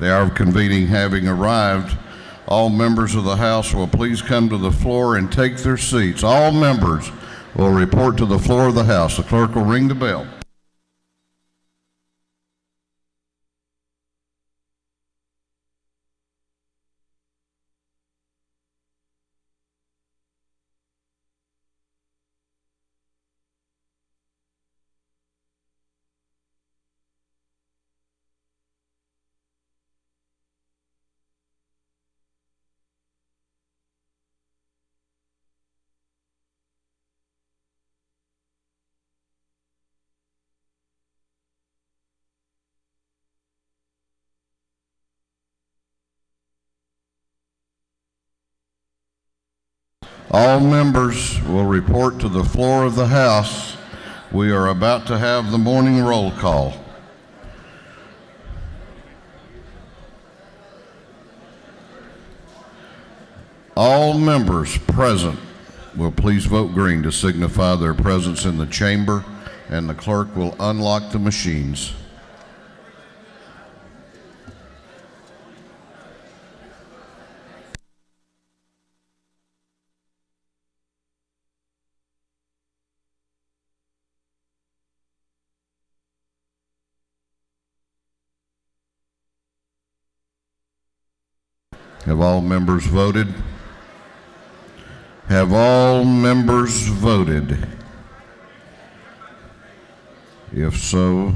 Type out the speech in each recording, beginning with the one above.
The hour of convening having arrived, all members of the House will please come to the floor and take their seats. All members will report to the floor of the House. The clerk will ring the bell. All members will report to the floor of the House. We are about to have the morning roll call. All members present will please vote green to signify their presence in the chamber, and the clerk will unlock the machines. Have all members voted? Have all members voted? If so,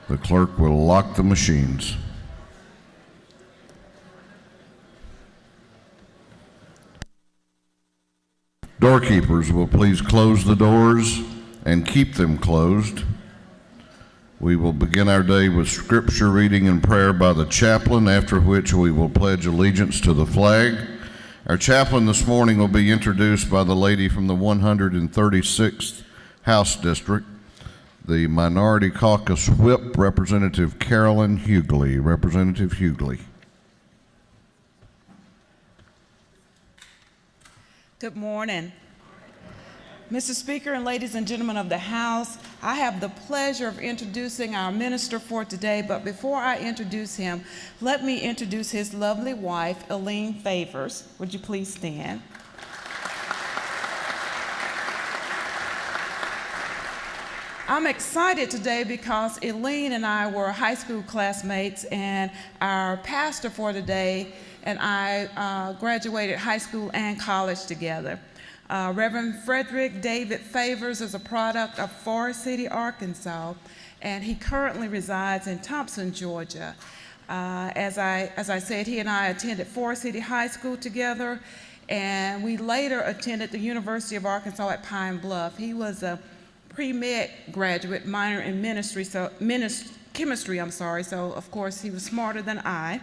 the clerk will lock the machines. Doorkeepers will please close the doors and keep them closed. We will begin our day with scripture reading and prayer by the chaplain, after which we will pledge allegiance to the flag. Our chaplain this morning will be introduced by the lady from the 136th House District, the Minority Caucus Whip, Representative Carolyn Hughley. Representative Hughley. Good morning. Mr. Speaker and ladies and gentlemen of the House, I have the pleasure of introducing our minister for today, but before I introduce him, let me introduce his lovely wife, Elaine Favors. Would you please stand? I'm excited today because Elaine and I were high school classmates, and our pastor for today and I graduated high school and college together. Reverend Frederick David Favors is a product of Forest City, Arkansas, and he currently resides in Thompson, Georgia. As I said, he and I attended Forest City High School together, and we later attended the University of Arkansas at Pine Bluff. He was a pre-med graduate, minor in chemistry, so of course he was smarter than I.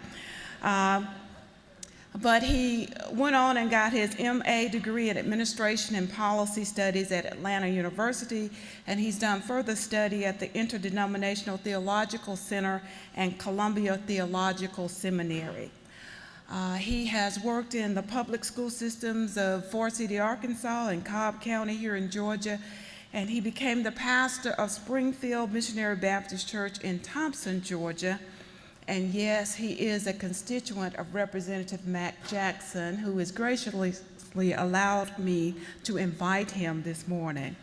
But he went on and got his MA degree in Administration and Policy Studies at Atlanta University, and he's done further study at the Interdenominational Theological Center and Columbia Theological Seminary. He has worked in the public school systems of Forest City, Arkansas, and Cobb County here in Georgia, and he became the pastor of Springfield Missionary Baptist Church in Thompson, Georgia. And yes, he is a constituent of Representative Mac Jackson, who has graciously allowed me to invite him this morning.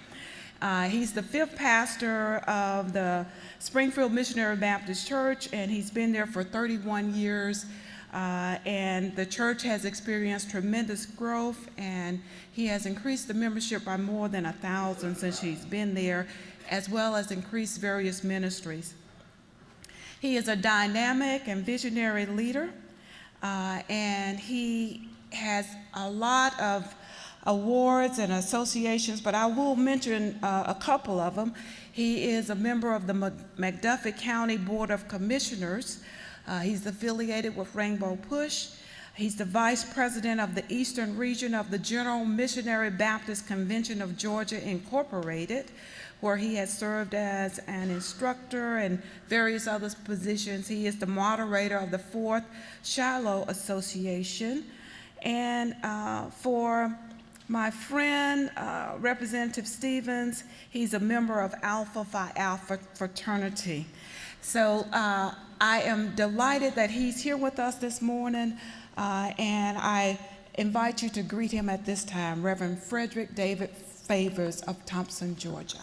He's the fifth pastor of the Springfield Missionary Baptist Church, and he's been there for 31 years. And the church has experienced tremendous growth, and he has increased the membership by more than 1,000 since he's been there, as well as increased various ministries. He is a dynamic and visionary leader, and he has a lot of awards and associations, but I will mention a couple of them. He is a member of the McDuffie County Board of Commissioners. He's affiliated with Rainbow Push. He's the vice president of the Eastern Region of the General Missionary Baptist Convention of Georgia, Incorporated, where he has served as an instructor and various other positions. He is the moderator of the 4th Shiloh Association. And for my friend, Representative Stevens, he's a member of Alpha Phi Alpha fraternity. So I am delighted that he's here with us this morning, and I invite you to greet him at this time, Reverend Frederick David Favors of Thompson, Georgia.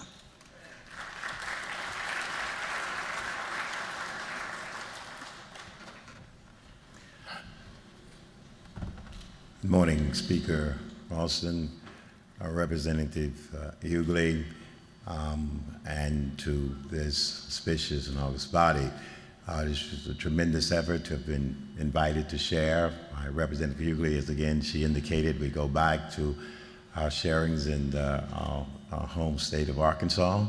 Good morning, Speaker Ralston, Representative Hughley, and to this spacious and august body. This was a tremendous effort to have been invited to share. Representative Hughley, as again she indicated, we go back to our sharings in our home state of Arkansas,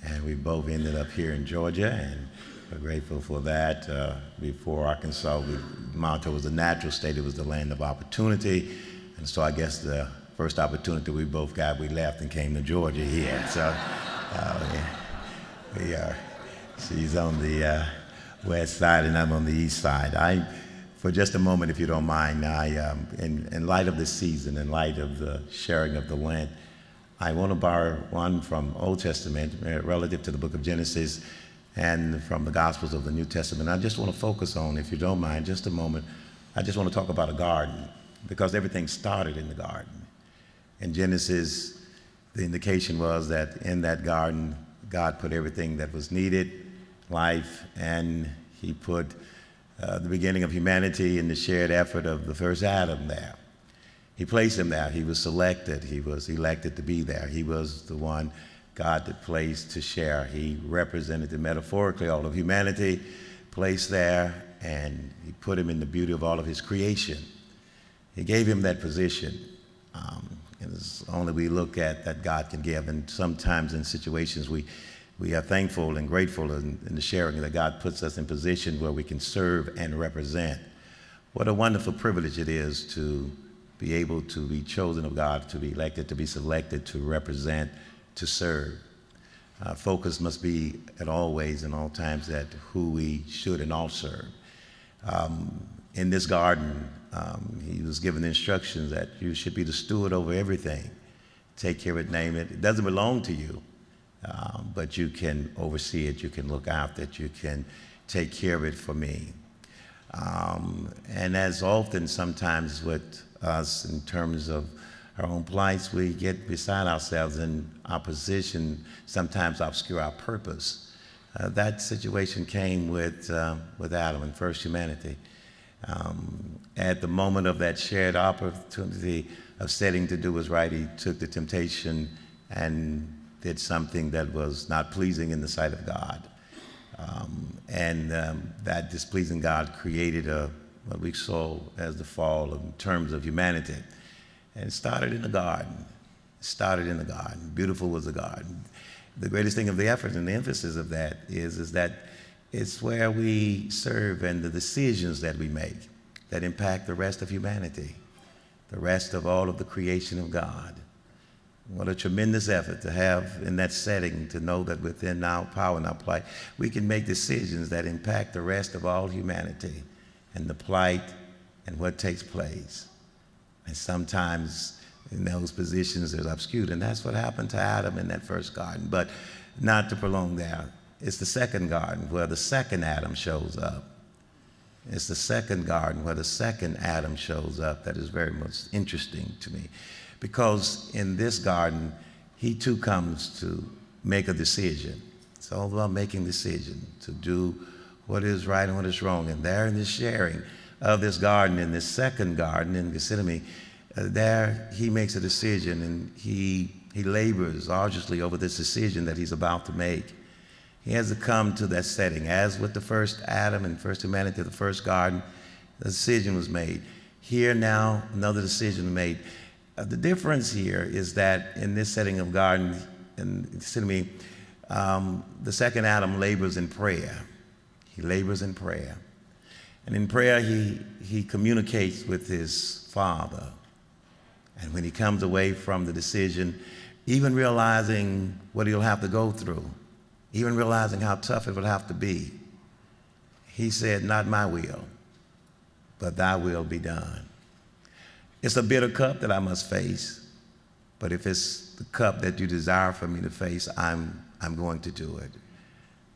and we both ended up here in Georgia, and we're grateful for that. Before Arkansas, Motto was the natural state, it was the land of opportunity, and so I guess the first opportunity we both got, we left and came to Georgia here. So she's on the west side and I'm on the east side. For just a moment, if you don't mind, in light of this season, in light of the sharing of the Lent, I want to borrow one from Old Testament relative to the book of Genesis and from the Gospels of the New Testament. I just want to focus on, if you don't mind, just a moment, I just want to talk about a garden, because everything started in the garden. In Genesis, the indication was that in that garden, God put everything that was needed, life, and he put the beginning of humanity in the shared effort of the first Adam there. He placed him there. He was selected. He was elected to be there. He was the one God that placed to share. He represented metaphorically all of humanity, placed there, and he put him in the beauty of all of his creation. He gave him that position. And it's only we look at that God can give. And sometimes in situations we are thankful and grateful in the sharing that God puts us in position where we can serve and represent. What a wonderful privilege it is to be able to be chosen of God, to be elected, to be selected, to represent, to serve. Focus must be at all ways and all times at who we should and all serve. In this garden, he was given instructions that you should be the steward over everything. Take care of it, name it. It doesn't belong to you, but you can oversee it, you can look after it, you can take care of it for me. And as often sometimes with us in terms of our own plights, we get beside ourselves and our position sometimes obscure our purpose. That situation came with Adam and first humanity. At the moment of that shared opportunity of setting to do what's right, he took the temptation and did something that was not pleasing in the sight of God. That displeasing God created what we saw as the fall in terms of humanity. And it started in the garden. Beautiful was the garden. The greatest thing of the effort and the emphasis of that is that it's where we serve and the decisions that we make that impact the rest of humanity, the rest of all of the creation of God. What a tremendous effort to have in that setting, to know that within our power and our plight, we can make decisions that impact the rest of all humanity and the plight and what takes place. And sometimes in those positions there's obscurity, and that's what happened to Adam in that first garden. But not to prolong there, it's the second garden where the second Adam shows up. It's the second garden where the second Adam shows up that is very much interesting to me. Because in this garden, he too comes to make a decision. It's all about making decisions to do what is right and what is wrong. And there in this sharing of this garden, in this second garden in Gethsemane, there he makes a decision, and he labors arduously over this decision that he's about to make. He has to come to that setting. As with the first Adam and first humanity, the first garden, the decision was made. Here now, another decision made. The difference here is that in this setting of garden, in Gethsemane, the second Adam labors in prayer. He labors in prayer. And in prayer, he communicates with his Father. And when he comes away from the decision, even realizing what he'll have to go through, even realizing how tough it would have to be, he said, "Not my will, but thy will be done." It's a bitter cup that I must face, but if it's the cup that you desire for me to face, I'm going to do it.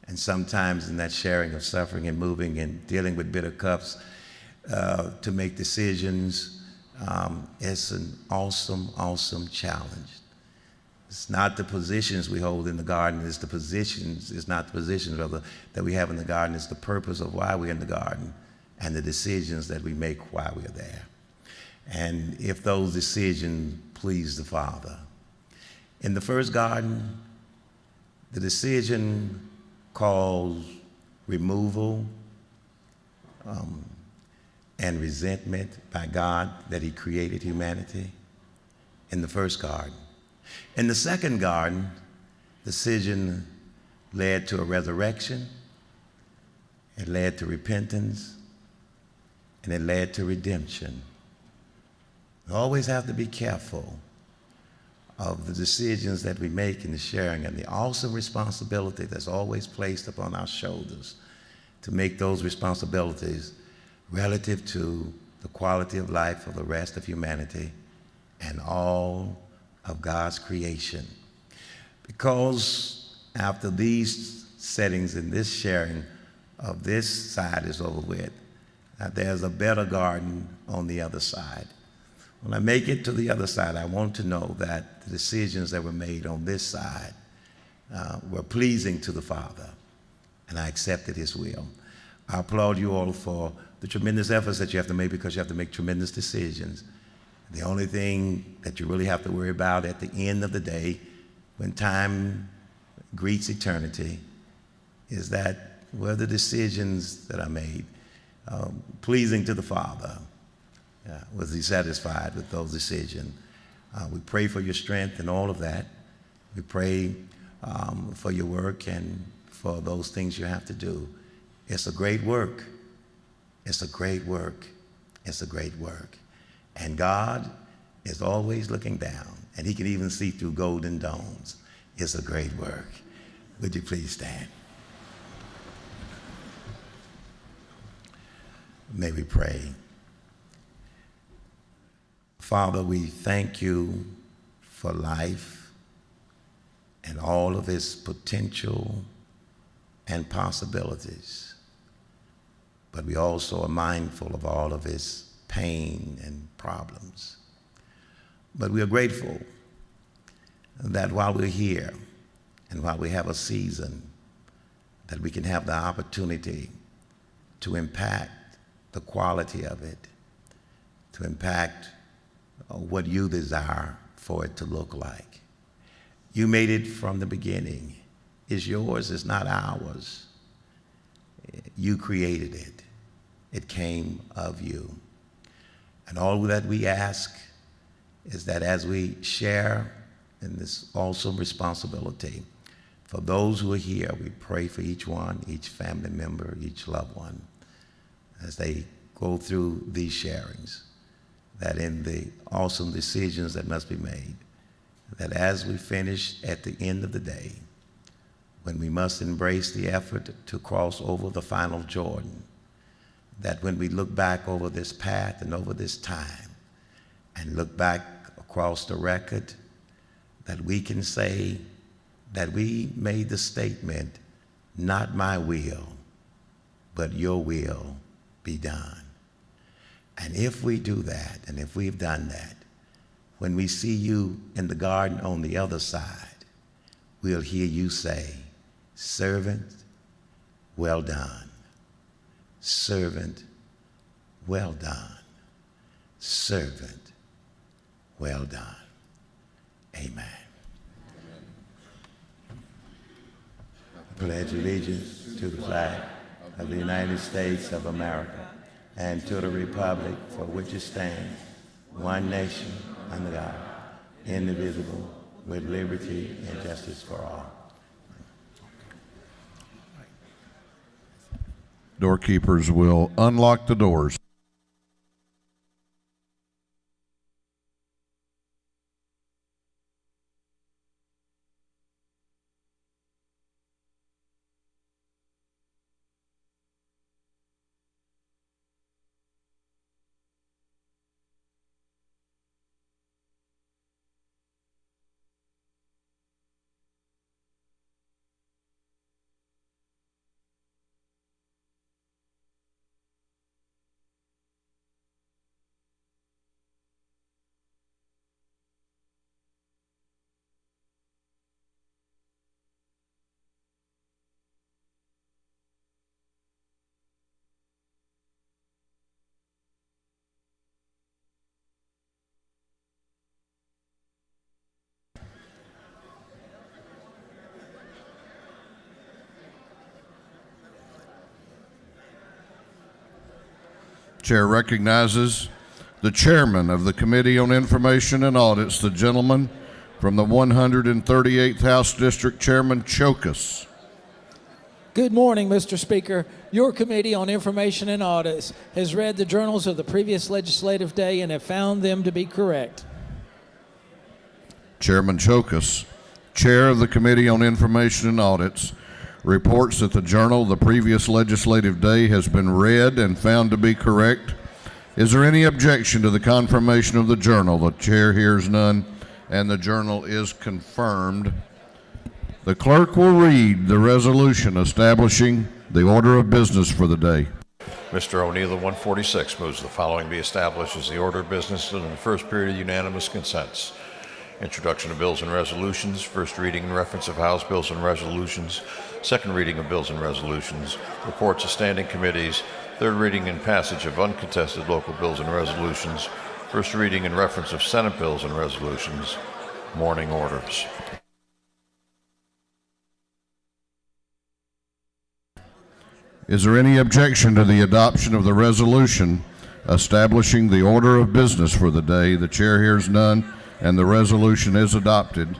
And sometimes in that sharing of suffering and moving and dealing with bitter cups to make decisions, it's an awesome, awesome challenge. It's not the positions we hold in the garden, it's not the positions rather that we have in the garden, it's the purpose of why we're in the garden and the decisions that we make while we're there. And if those decisions please the Father. In the first garden, the decision caused removal and resentment by God that he created humanity in the first garden. In the second garden, decision led to a resurrection, it led to repentance, and it led to redemption. We always have to be careful of the decisions that we make in the sharing and the awesome responsibility that's always placed upon our shoulders to make those responsibilities relative to the quality of life of the rest of humanity and all of God's creation. Because after these settings and this sharing of this side is over with, there's a better garden on the other side. When I make it to the other side, I want to know that the decisions that were made on this side were pleasing to the Father, and I accepted his will. I applaud you all for the tremendous efforts that you have to make because you have to make tremendous decisions. The only thing that you really have to worry about at the end of the day, when time greets eternity, is that were the decisions that I made pleasing to the Father? Was he satisfied with those decisions? We pray for your strength and all of that. We pray for your work and for those things you have to do. It's a great work. It's a great work. It's a great work. And God is always looking down, and he can even see through golden domes. It's a great work. Would you please stand? May we pray. Father, we thank you for life and all of its potential and possibilities. But we also are mindful of all of its pain and problems. But we are grateful that while we're here and while we have a season, that we can have the opportunity to impact the quality of it, to impact what you desire for it to look like. You made it from the beginning. It's yours, it's not ours. You created it. It came of you. And all that we ask is that as we share in this awesome responsibility, for those who are here, we pray for each one, each family member, each loved one, as they go through these sharings, that in the awesome decisions that must be made, that as we finish at the end of the day, when we must embrace the effort to cross over the final Jordan, that when we look back over this path and over this time and look back across the record, that we can say that we made the statement, not my will, but your will be done. And if we do that, and if we've done that, when we see you in the garden on the other side, we'll hear you say, servant, well done. Servant, well done. Servant, well done. Amen. I pledge allegiance to the flag of the United States of America and to the republic for which it stands, one nation, under God, indivisible, with liberty and justice for all. Doorkeepers will unlock the doors. Chair recognizes the chairman of the Committee on Information and Audits, the gentleman from the 138th House District, Chairman Chokas. Good morning, Mr. Speaker. Your Committee on Information and Audits has read the journals of the previous legislative day and have found them to be correct. Chairman Chokas, Chair of the Committee on Information and Audits, reports that the journal of the previous legislative day has been read and found to be correct. Is there any objection to the confirmation of the journal? The chair hears none, and the journal is confirmed. The clerk will read the resolution establishing the order of business for the day. Mr. O'Neill, 146, moves the following be established as the order of business in the first period of unanimous consents. Introduction of bills and resolutions, first reading and reference of House bills and resolutions, second reading of bills and resolutions, reports of standing committees, third reading and passage of uncontested local bills and resolutions, first reading and reference of Senate bills and resolutions, morning orders. Is there any objection to the adoption of the resolution establishing the order of business for the day? The chair hears none, and the resolution is adopted.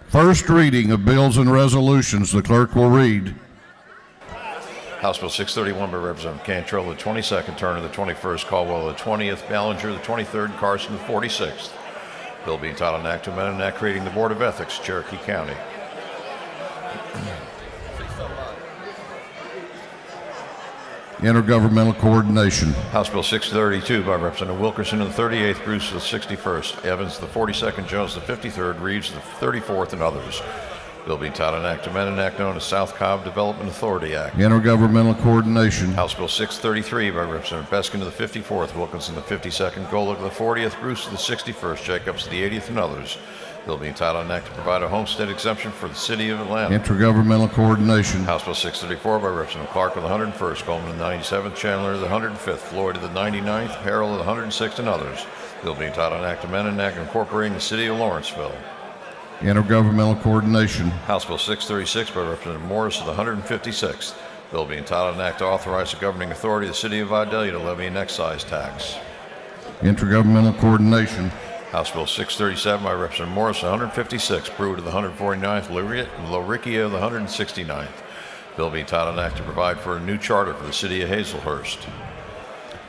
First reading of bills and resolutions, the clerk will read. House Bill 631 by Representative Cantrell, the 22nd, Turner, the 21st, Caldwell, the 20th, Ballinger, the 23rd, Carson, the 46th. Bill being entitled an act to amend an act creating the Board of Ethics, Cherokee County. Intergovernmental coordination. House Bill 632 by Representative Wilkerson and the 38th, Bruce the 61st, Evans the 42nd, Jones the 53rd, Reeves the 34th, and others. Bill being entitled an act to amend an act known as South Cobb Development Authority Act. Intergovernmental coordination. House Bill 633 by Representative Beskin to the 54th, Wilkinson the 52nd, Golick the 40th, Bruce the 61st, Jacobs the 80th, and others. Bill being entitled an act to provide a homestead exemption for the city of Atlanta. Intergovernmental coordination. House Bill 634 by Representative Clark of the 101st, Goldman the 97th, Chandler the 105th, Floyd of the 99th, Harrell of the 106th, and others. Bill being entitled an act to amend an act incorporating the city of Lawrenceville. Intergovernmental coordination. House Bill 636 by Representative Morris of the 156th. Bill being entitled an act to authorize the governing authority of the city of Vidalia to levy an excise tax. Intergovernmental coordination. House Bill 637 by Representative Morris, 156, Pruitt of the 149th, Loricchia of the 169th. Bill being entitled an act to provide for a new charter for the city of Hazelhurst.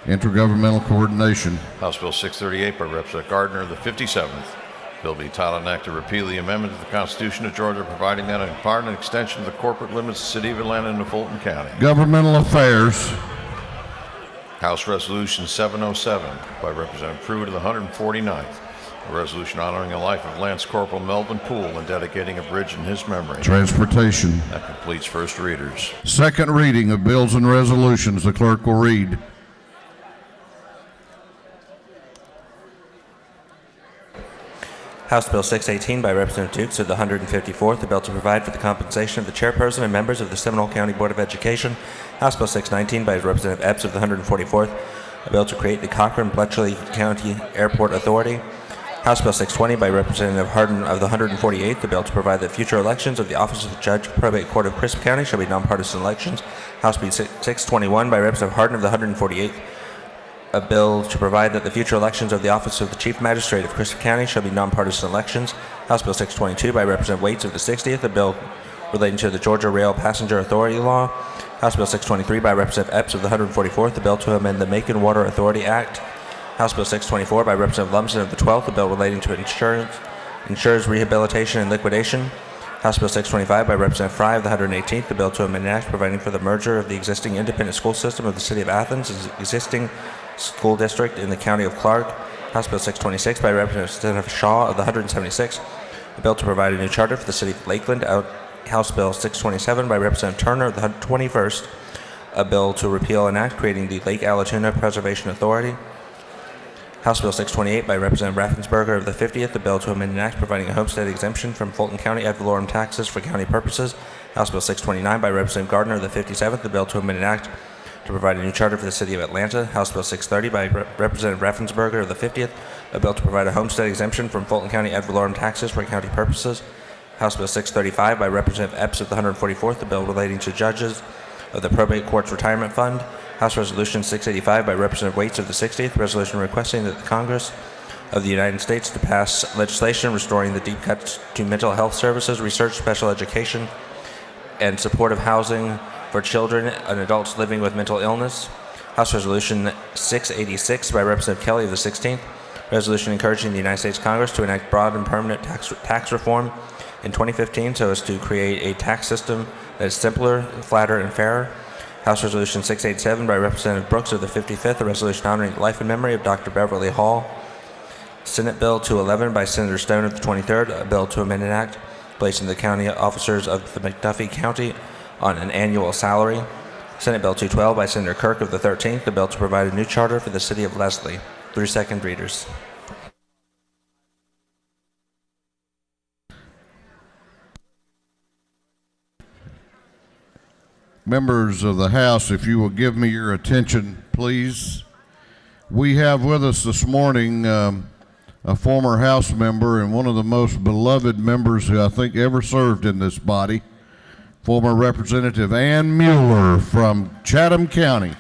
Intergovernmental coordination. House Bill 638 by Representative Gardner of the 57th. Bill being entitled an act to repeal the amendment to the Constitution of Georgia, providing that in part an extension of the corporate limits of the city of Atlanta into Fulton County. Governmental affairs. House Resolution 707 by Representative Pruitt of the 149th. A resolution honoring the life of Lance Corporal Melvin Poole and dedicating a bridge in his memory. Transportation. That completes first readers. Second reading of bills and resolutions, the clerk will read. House Bill 618 by Representative Dukes of the 154th, a bill to provide for the compensation of the chairperson and members of the Seminole County Board of Education. House Bill 619 by Representative Epps of the 144th, a bill to create the Cochran-Bletchley County Airport Authority. House Bill 620 by Representative Hardin of the 148th, a bill to provide that future elections of the Office of the Judge Probate Court of Crisp County shall be nonpartisan elections. House Bill 621 by Representative Hardin of the 148th, a bill to provide that the future elections of the Office of the Chief Magistrate of Crisp County shall be nonpartisan elections. House Bill 622 by Representative Waits of the 60th, a bill relating to the Georgia Rail Passenger Authority Law. House Bill 623 by Representative Epps of the 144th, a bill to amend the Macon Water Authority Act. House Bill 624 by Representative Lumsden of the 12th, a bill relating to insurers rehabilitation and liquidation. House Bill 625 by Representative Fry of the 118th, the bill to amend an act providing for the merger of the existing independent school system of the City of Athens and existing school district in the County of Clark. House Bill 626 by Representative Shaw of the 176th, a bill to provide a new charter for the City of Lakeland. House Bill 627 by Representative Turner of the 21st, a bill to repeal an act creating the Lake Allatoona Preservation Authority. House Bill 628 by Representative Raffensperger of the 50th, a bill to amend an act providing a homestead exemption from Fulton County ad valorem taxes for county purposes. House Bill 629 by Representative Gardner of the 57th, a bill to amend an act to provide a new charter for the City of Atlanta. House Bill 630 by Representative Raffensperger of the 50th, a bill to provide a homestead exemption from Fulton County ad valorem taxes for county purposes. House Bill 635 by Representative Epps of the 144th, a bill relating to judges of the Probate Courts Retirement Fund. House Resolution 685 by Representative Waits of the 60th, resolution requesting that the Congress of the United States to pass legislation restoring the deep cuts to mental health services, research, special education, and supportive housing for children and adults living with mental illness. House Resolution 686 by Representative Kelly of the 16th, resolution encouraging the United States Congress to enact broad and permanent tax reform in 2015 so as to create a tax system that is simpler, flatter, and fairer. House Resolution 687 by Representative Brooks of the 55th, a resolution honoring the life and memory of Dr. Beverly Hall. Senate Bill 211 by Senator Stone of the 23rd, a bill to amend an act placing the county officers of the McDuffie County on an annual salary. Senate Bill 212 by Senator Kirk of the 13th, a bill to provide a new charter for the City of Leslie. 3 second readers. Members of the House, if you will give me your attention, please. We have with us this morning a former House member and one of the most beloved members who I think ever served in this body, former Representative Ann Mueller from Chatham County.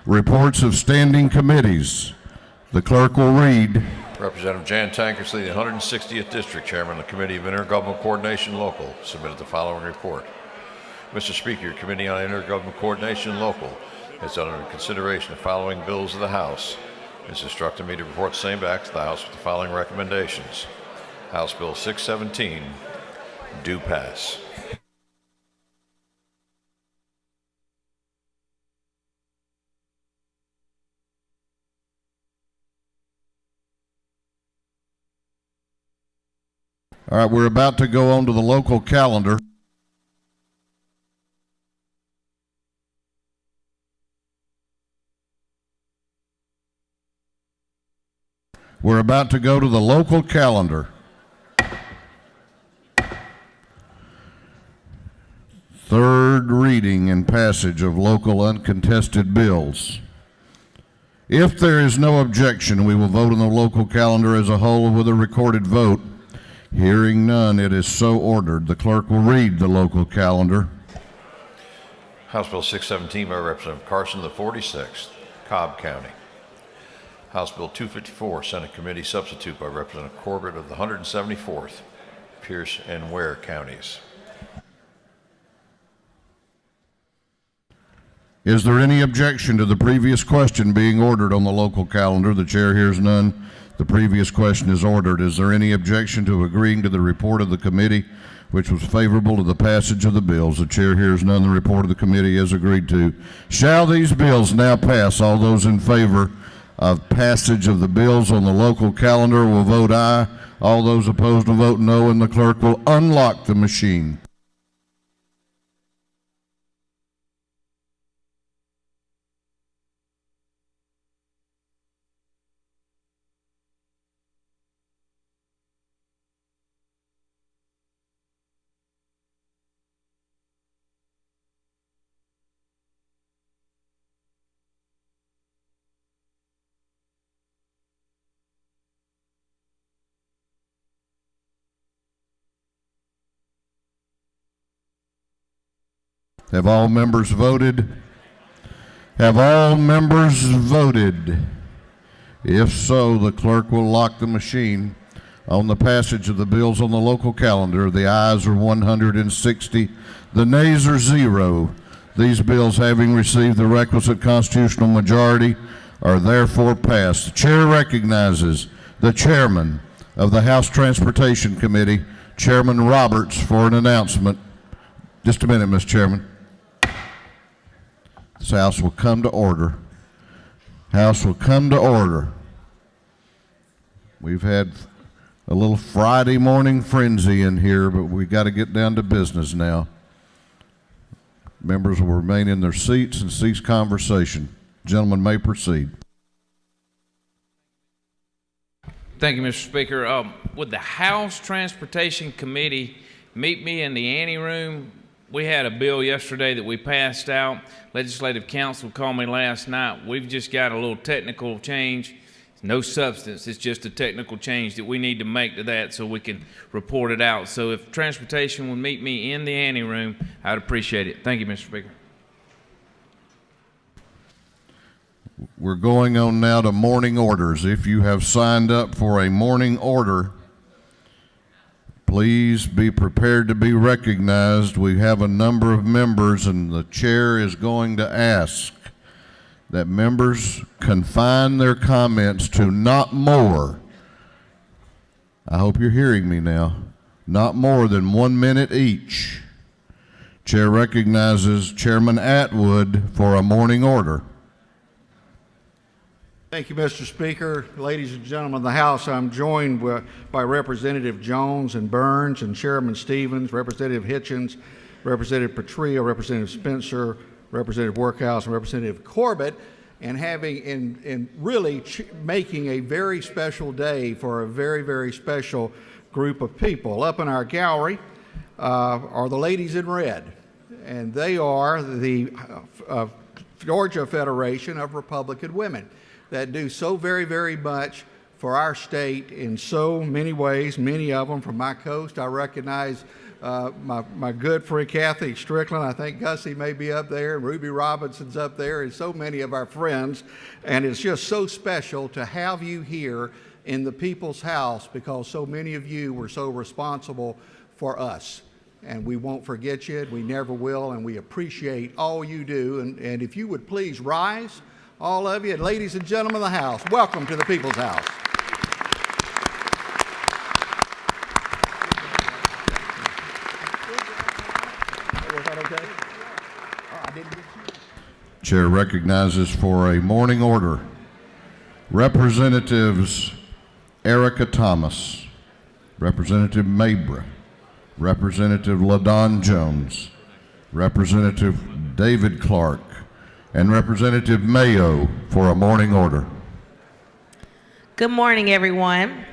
Reports of standing committees. The clerk will read. Representative Jan Tankersley, the 160th District Chairman of the Committee of Intergovernmental Coordination Local, submitted the following report. Mr. Speaker, your Committee on Intergovernmental Coordination Local has under consideration the following bills of the House. It's instructed me to report the same back to the House with the following recommendations. House Bill 617, do pass. All right, we're about to go on to the local calendar. We're about to go to the local calendar. Third reading and passage of local uncontested bills. If there is no objection, we will vote on the local calendar as a whole with a recorded vote. Hearing none, it is so ordered. The clerk will read the local calendar. House Bill 617 by Representative Carson of the 46th, Cobb County. House Bill 254, Senate Committee Substitute by Representative Corbett of the 174th, Pierce and Ware counties. Is there any objection to the previous question being ordered on the local calendar? The chair hears none. The previous question is ordered. Is there any objection to agreeing to the report of the committee, which was favorable to the passage of the bills? The chair hears none. The report of the committee is agreed to. Shall these bills now pass? All those in favor of passage of the bills on the local calendar will vote aye. All those opposed will vote no, and the clerk will unlock the machine. Have all members voted? Have all members voted? If so, the clerk will lock the machine on the passage of the bills on the local calendar. The ayes are 160, the nays are 0. These bills, having received the requisite constitutional majority, are therefore passed. The chair recognizes the chairman of the House Transportation Committee, Chairman Roberts, for an announcement. Just a minute, Mr. Chairman. This House will come to order. House will come to order. We've had a little Friday morning frenzy in here, but we got to get down to business now. Members will remain in their seats and cease conversation. Gentlemen may proceed. Thank you, Mr. Speaker. Would the House Transportation Committee meet me in the ante room? We had a bill yesterday that we passed out. Legislative Council called me last night. We've just got a little technical change. No substance. It's just a technical change that we need to make to that so we can report it out. So if Transportation would meet me in the ante room, I'd appreciate it. Thank you, Mr. Speaker. We're going on now to morning orders. If you have signed up for a morning order, please be prepared to be recognized. We have a number of members, and the chair is going to ask that members confine their comments to not more, I hope you're hearing me now, not more than 1 minute each. Chair recognizes Chairman Atwood for a morning order. Thank you, Mr. Speaker. Ladies and gentlemen of the House, I'm joined by Representative Jones and Burns and Chairman Stevens, Representative Hitchens, Representative Petrillo, Representative Spencer, Representative Workhouse, and Representative Corbett, and really making a very special day for a very, very special group of people. Up in our gallery are the ladies in red, and they are the Georgia Federation of Republican Women that do so very, very much for our state in so many ways, many of them from my coast. I recognize my good friend Kathy Strickland. I think Gussie may be up there, Ruby Robinson's up there, and so many of our friends. And it's just so special to have you here in the People's House because so many of you were so responsible for us. And we won't forget you, we never will, and we appreciate all you do. And if you would please rise, all of you, and ladies and gentlemen of the House, welcome to the People's House. Was that okay? Oh, I didn't get you. Chair recognizes for a morning order Representatives Erica Thomas, Representative Mabra, Representative LaDon Jones, Representative David Clark, and Representative Mayo for a morning order. Good morning, everyone.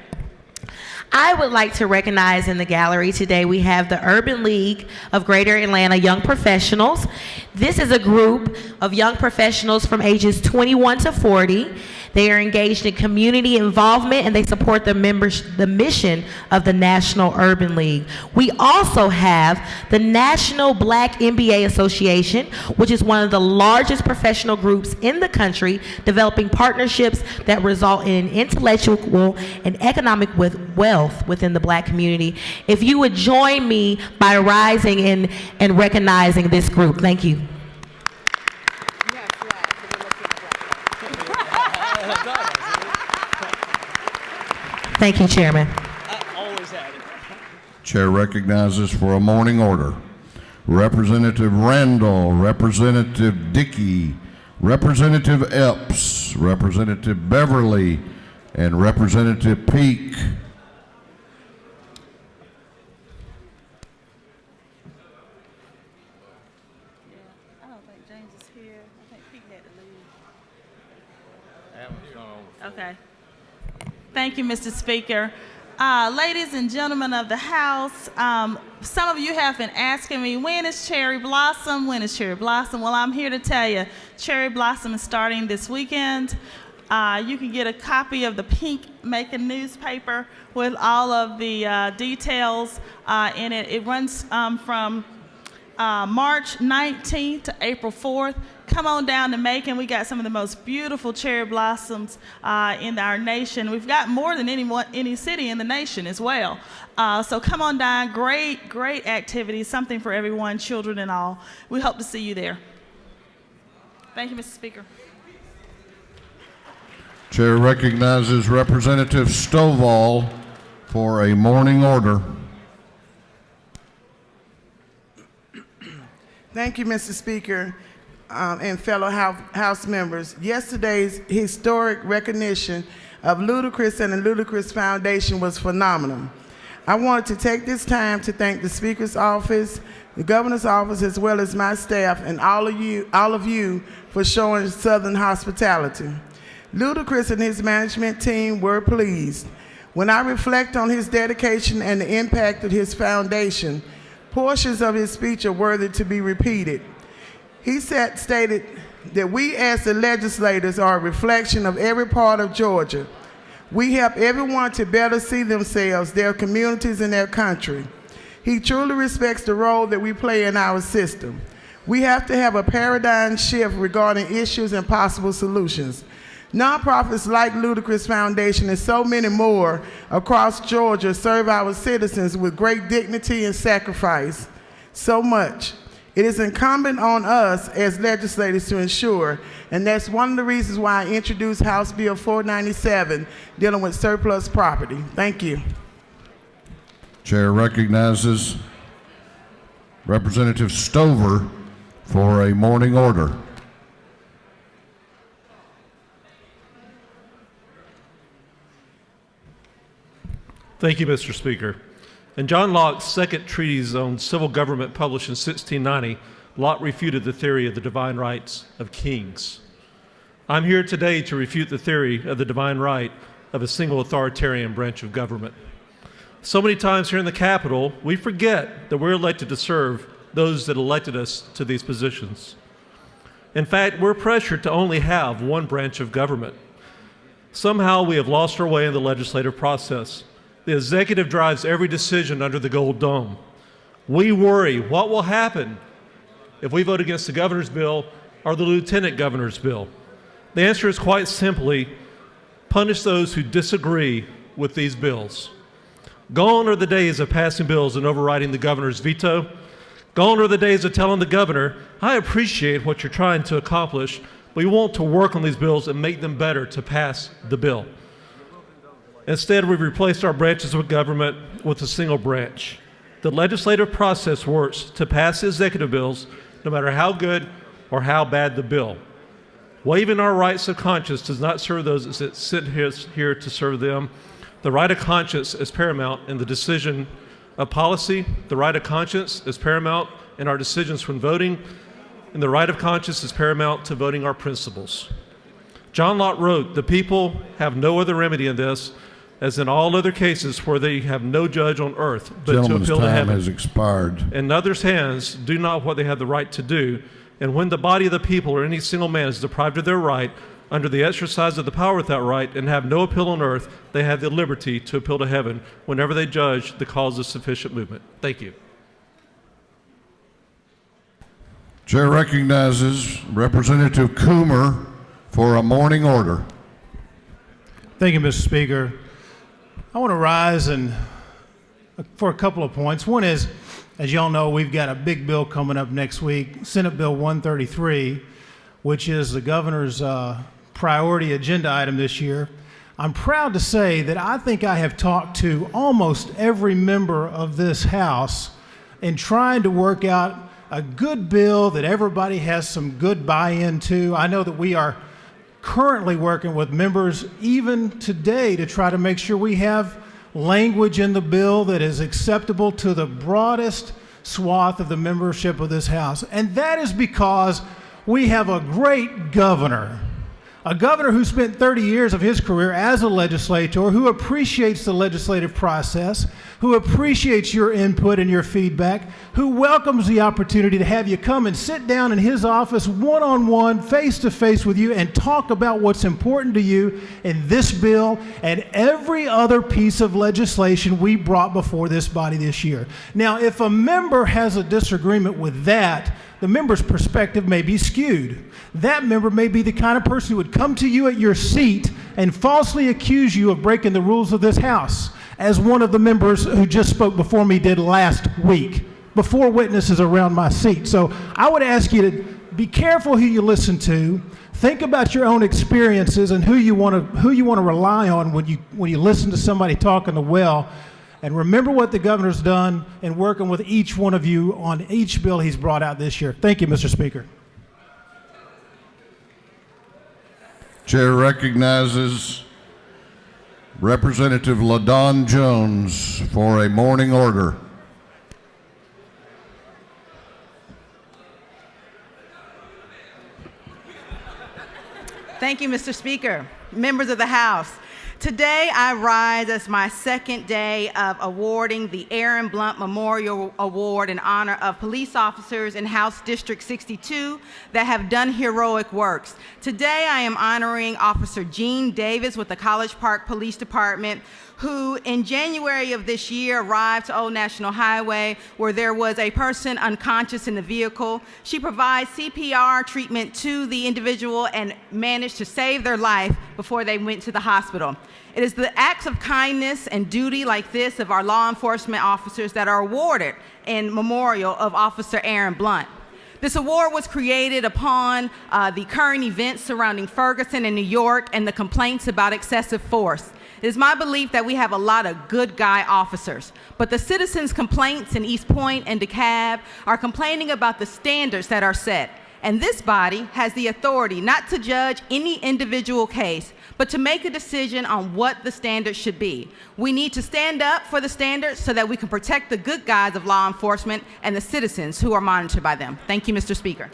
I would like to recognize in the gallery today we have the Urban League of Greater Atlanta Young Professionals. This is a group of young professionals from ages 21 to 40. They are engaged in community involvement and they support the mission of the National Urban League. We also have the National Black MBA Association, which is one of the largest professional groups in the country, developing partnerships that result in intellectual and economic wealth within the Black community. If you would join me by rising and recognizing this group. Thank you. Thank you, Chairman. Chair recognizes for a morning order Representative Randall, Representative Dickey, Representative Epps, Representative Beverly, and Representative Peak. I don't think James is here. I think Pete had to leave. Okay. Thank you, Mr. Speaker. Ladies and gentlemen of the House, some of you have been asking me, when is Cherry Blossom? When is Cherry Blossom? Well, I'm here to tell you, Cherry Blossom is starting this weekend. You can get a copy of the Pink Making newspaper with all of the details in it. It runs from March 19th to April 4th. Come on down to Macon. We got some of the most beautiful cherry blossoms in our nation. We've got more than any city in the nation as well. So come on down. Great activities, something for everyone, children and all. We hope to see you there. Thank you, Mr. Speaker. Chair recognizes Representative Stovall for a morning order. Thank you, Mr. Speaker, and fellow House members. Yesterday's historic recognition of Ludacris and the Ludacris Foundation was phenomenal. I wanted to take this time to thank the Speaker's office, the Governor's office, as well as my staff and all of you for showing Southern hospitality. Ludacris and his management team were pleased. When I reflect on his dedication and the impact of his foundation, portions of his speech are worthy to be repeated. He stated that we as the legislators are a reflection of every part of Georgia. We help everyone to better see themselves, their communities, and their country. He truly respects the role that we play in our system. We have to have a paradigm shift regarding issues and possible solutions. Nonprofits like Ludacris Foundation and so many more across Georgia serve our citizens with great dignity and sacrifice. So much. It is incumbent on us as legislators to ensure, and that's one of the reasons why I introduced House Bill 497 dealing with surplus property. Thank you. Chair recognizes Representative Stover for a morning order. Thank you, Mr. Speaker. In John Locke's second treatise on civil government published in 1690, Locke refuted the theory of the divine rights of kings. I'm here today to refute the theory of the divine right of a single authoritarian branch of government. So many times here in the Capitol, we forget that we're elected to serve those that elected us to these positions. In fact, we're pressured to only have one branch of government. Somehow we have lost our way in the legislative process. The executive drives every decision under the gold dome. We worry what will happen if we vote against the governor's bill or the lieutenant governor's bill. The answer is quite simply, punish those who disagree with these bills. Gone are the days of passing bills and overriding the governor's veto. Gone are the days of telling the governor, I appreciate what you're trying to accomplish, but we want to work on these bills and make them better to pass the bill. Instead, we've replaced our branches of government with a single branch. The legislative process works to pass executive bills, no matter how good or how bad the bill. Waiving our rights of conscience does not serve those that sit here to serve them. The right of conscience is paramount in the decision of policy. The right of conscience is paramount in our decisions when voting. And the right of conscience is paramount to voting our principles. John Locke wrote, the people have no other remedy in this, as in all other cases where they have no judge on earth but to appeal to heaven. Has expired. And others' hands do not what they have the right to do. And when the body of the people or any single man is deprived of their right, under the exercise of the power without right, and have no appeal on earth, they have the liberty to appeal to heaven whenever they judge the cause of sufficient movement. Thank you. Chair recognizes Representative Coomer for a morning order. Thank you, Mr. Speaker. I want to rise for a couple of points. One is, as y'all know, we've got a big bill coming up next week, Senate Bill 133, which is the governor's priority agenda item this year. I'm proud to say that I think I have talked to almost every member of this House in trying to work out a good bill that everybody has some good buy-in to. I know that we are currently working with members even today to try to make sure we have language in the bill that is acceptable to the broadest swath of the membership of this House. And that is because we have a great governor. A governor who spent 30 years of his career as a legislator, who appreciates the legislative process, who appreciates your input and your feedback, who welcomes the opportunity to have you come and sit down in his office one-on-one, face-to-face with you and talk about what's important to you in this bill and every other piece of legislation we brought before this body this year. Now, if a member has a disagreement with that, the member's perspective may be skewed. That member may be the kind of person who would come to you at your seat and falsely accuse you of breaking the rules of this House, as one of the members who just spoke before me did last week, before witnesses around my seat. So I would ask you to be careful who you listen to. Think about your own experiences and who you want to rely on when you listen to somebody talking the well. And remember what the governor's done in working with each one of you on each bill he's brought out this year. Thank you, Mr. Speaker. Chair recognizes Representative LaDon Jones for a morning order. Thank you, Mr. Speaker. Members of the House, today I rise as my second day of awarding the Aaron Blunt Memorial Award in honor of police officers in House District 62 that have done heroic works. Today I am honoring Officer Gene Davis with the College Park Police Department, who in January of this year arrived to Old National Highway where there was a person unconscious in the vehicle. She provides CPR treatment to the individual and managed to save their life before they went to the hospital. It is the acts of kindness and duty like this of our law enforcement officers that are awarded in memorial of Officer Aaron Blunt. This award was created upon the current events surrounding Ferguson and New York and the complaints about excessive force. It is my belief that we have a lot of good guy officers, but the citizens' complaints in East Point and DeKalb are complaining about the standards that are set. And this body has the authority not to judge any individual case, but to make a decision on what the standards should be. We need to stand up for the standards so that we can protect the good guys of law enforcement and the citizens who are monitored by them. Thank you, Mr. Speaker.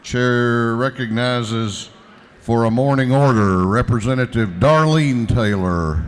Chair recognizes for a morning order Representative Darlene Taylor.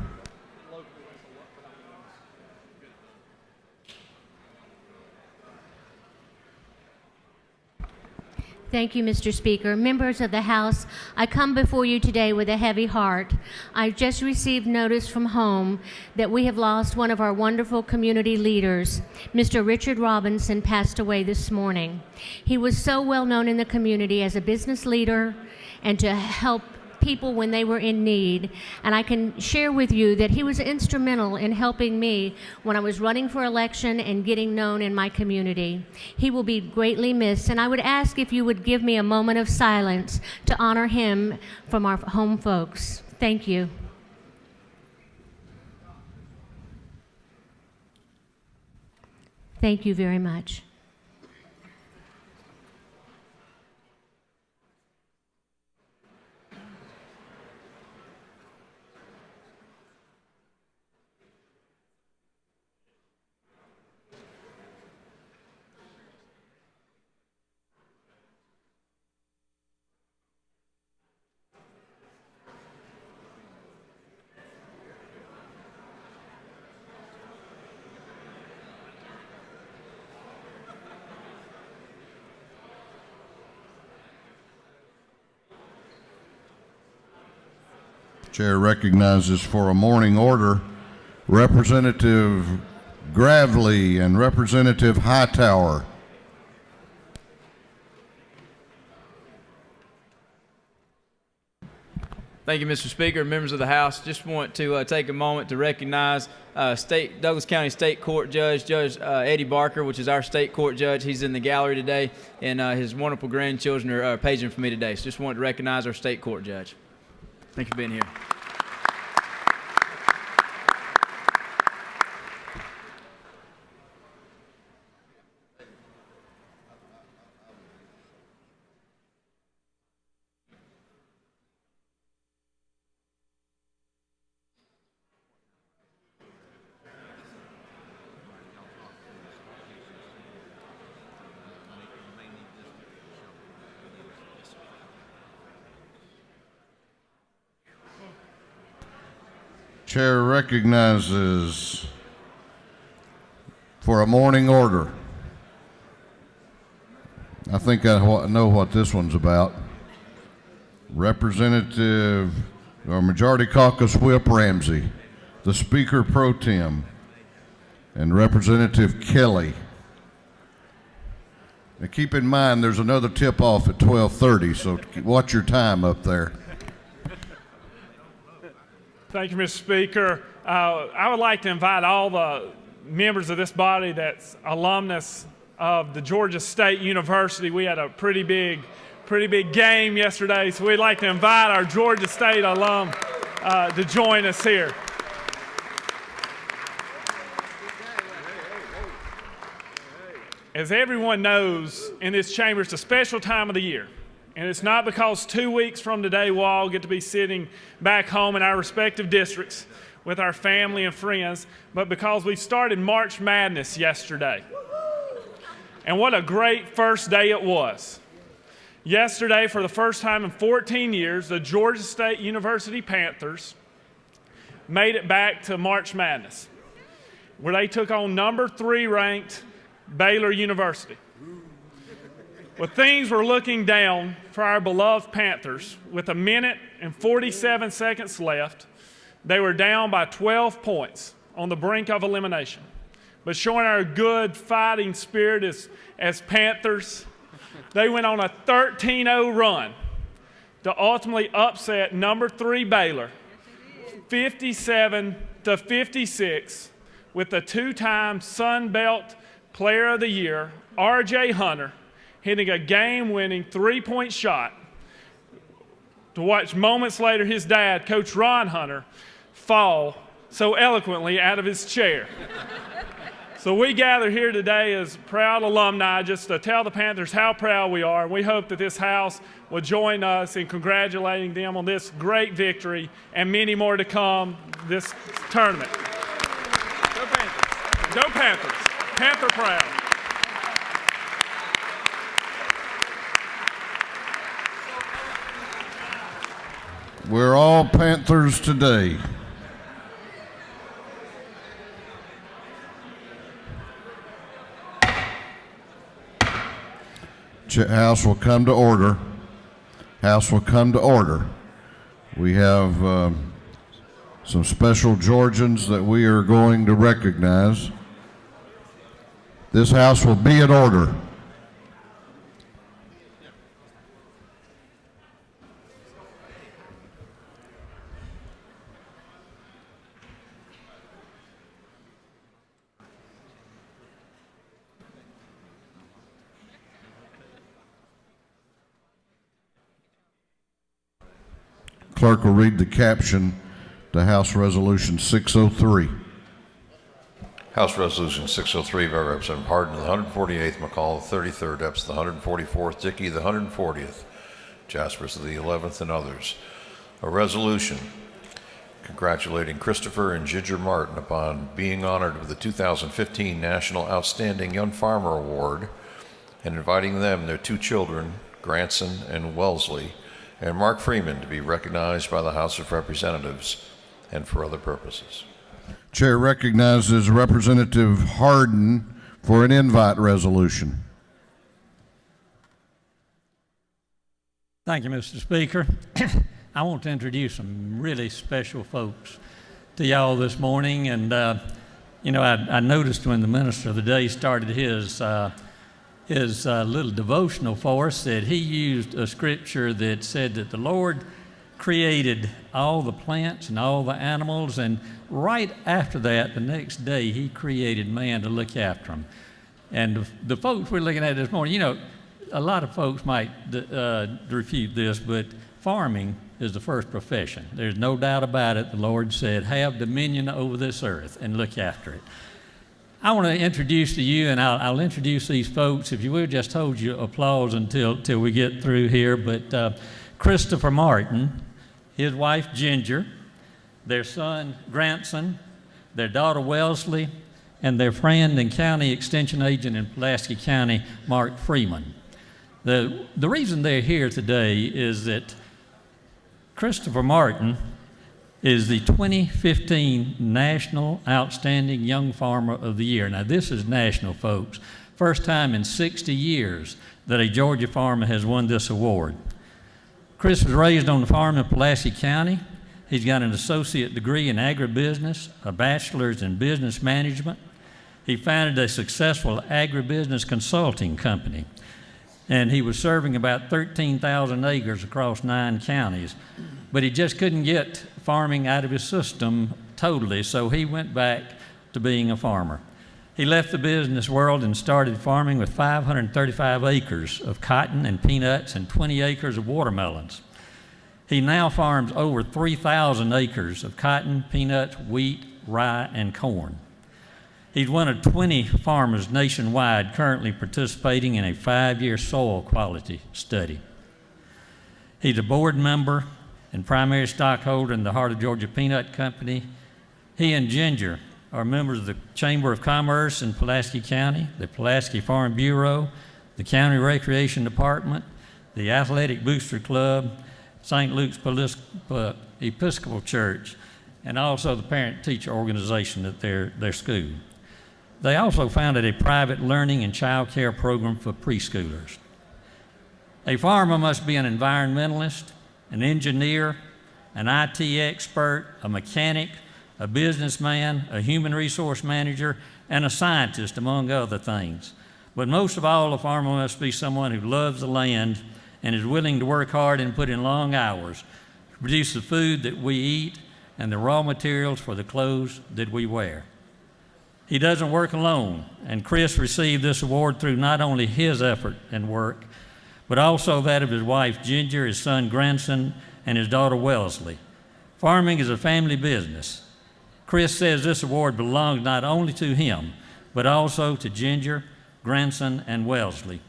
Thank you, Mr. Speaker. Members of the House, I come before you today with a heavy heart. I just received notice from home that we have lost one of our wonderful community leaders. Mr. Richard Robinson passed away this morning. He was so well known in the community as a business leader and to help people when they were in need. And I can share with you that he was instrumental in helping me when I was running for election and getting known in my community. He will be greatly missed, and I would ask if you would give me a moment of silence to honor him from our home folks. Thank you. Thank you very much. Chair recognizes for a morning order Representative Gravely and Representative Hightower. Thank you, Mr. Speaker. Members of the House, just want to take a moment to recognize Douglas County State Court Judge Eddie Barker, which is our state court judge. He's in the gallery today, and his wonderful grandchildren are paging for me today. So just want to recognize our state court judge. Thank you for being here. Chair recognizes for a morning order. I think I know what this one's about. Representative or Majority Caucus Whip Ramsey, the Speaker Pro Tem, and Representative Kelly. Now keep in mind there's another tip-off at 12:30, so watch your time up there. Thank you, Mr. Speaker. I would like to invite all the members of this body that's alumnus of the Georgia State University. We had a pretty big game yesterday, so we'd like to invite our Georgia State alum to join us here. As everyone knows in this chamber, it's a special time of the year. And it's not because 2 weeks from today we'll all get to be sitting back home in our respective districts with our family and friends, but because we started March Madness yesterday. And what a great first day it was. Yesterday, for the first time in 14 years, the Georgia State University Panthers made it back to March Madness, where they took on number 3 ranked Baylor University. Well, things were looking down for our beloved Panthers. With 1 minute and 47 seconds left, they were down by 12 points on the brink of elimination. But showing our good fighting spirit as Panthers, they went on a 13-0 run to ultimately upset number 3 Baylor, 57-56, with the 2-time Sun Belt Player of the Year, R.J. Hunter, hitting a game-winning 3-point shot to watch moments later his dad, Coach Ron Hunter, fall so eloquently out of his chair. So we gather here today as proud alumni just to tell the Panthers how proud we are, and we hope that this House will join us in congratulating them on this great victory and many more to come this tournament. Go Panthers! Go Panthers! Panther proud! We're all Panthers today. House will come to order. House will come to order. We have some special Georgians that we are going to recognize. This House will be in order. Clerk will read the caption to House Resolution 603. House Resolution 603 by Representative Hardin, the 148th, McCall, the 33rd, Epps, the 144th, Dickey, the 140th, Jaspers, the 11th, and others. A resolution congratulating Christopher and Ginger Martin upon being honored with the 2015 National Outstanding Young Farmer Award and inviting them, their 2 children, Granson and Wellesley, and Mark Freeman, to be recognized by the House of Representatives and for other purposes. Chair recognizes Representative Hardin for an invite resolution. Thank you, Mr. Speaker. I want to introduce some really special folks to y'all this morning. And, I noticed when the Minister of the Day started his little devotional for us that he used a scripture that said that the Lord created all the plants and all the animals, and right after that, the next day, he created man to look after them. And the folks we're looking at this morning, you know, a lot of folks might refute this, but farming is the first profession. There's no doubt about it. The Lord said, have dominion over this earth and look after it. I want to introduce to you, and I'll introduce these folks. If you will, just hold your applause until we get through here. But Christopher Martin, his wife Ginger, their son, grandson, their daughter Wellesley, and their friend and county extension agent in Pulaski County, Mark Freeman. The reason they're here today is that Christopher Martin is the 2015 National Outstanding Young Farmer of the Year. Now, this is national, folks. First time in 60 years that a Georgia farmer has won this award. Chris was raised on the farm in Pulaski County. He's got an associate degree in agribusiness, a bachelor's in business management. He founded a successful agribusiness consulting company, and he was serving about 13,000 acres across 9 counties. But he just couldn't get farming out of his system totally, so he went back to being a farmer. He left the business world and started farming with 535 acres of cotton and peanuts and 20 acres of watermelons. He now farms over 3,000 acres of cotton, peanuts, wheat, rye, and corn. He's one of 20 farmers nationwide currently participating in a 5-year soil quality study. He's a board member and primary stockholder in the Heart of Georgia Peanut Company. He and Ginger are members of the Chamber of Commerce in Pulaski County, the Pulaski Farm Bureau, the County Recreation Department, the Athletic Booster Club, St. Luke's Episcopal Church, and also the parent-teacher organization at their school. They also founded a private learning and child care program for preschoolers. A farmer must be an environmentalist, an engineer, an IT expert, a mechanic, a businessman, a human resource manager, and a scientist, among other things. But most of all, a farmer must be someone who loves the land and is willing to work hard and put in long hours to produce the food that we eat and the raw materials for the clothes that we wear. He doesn't work alone, and Chris received this award through not only his effort and work, but also that of his wife Ginger, his son, grandson, and his daughter Wellesley. Farming is a family business. Chris says this award belongs not only to him, but also to Ginger, grandson, and Wellesley.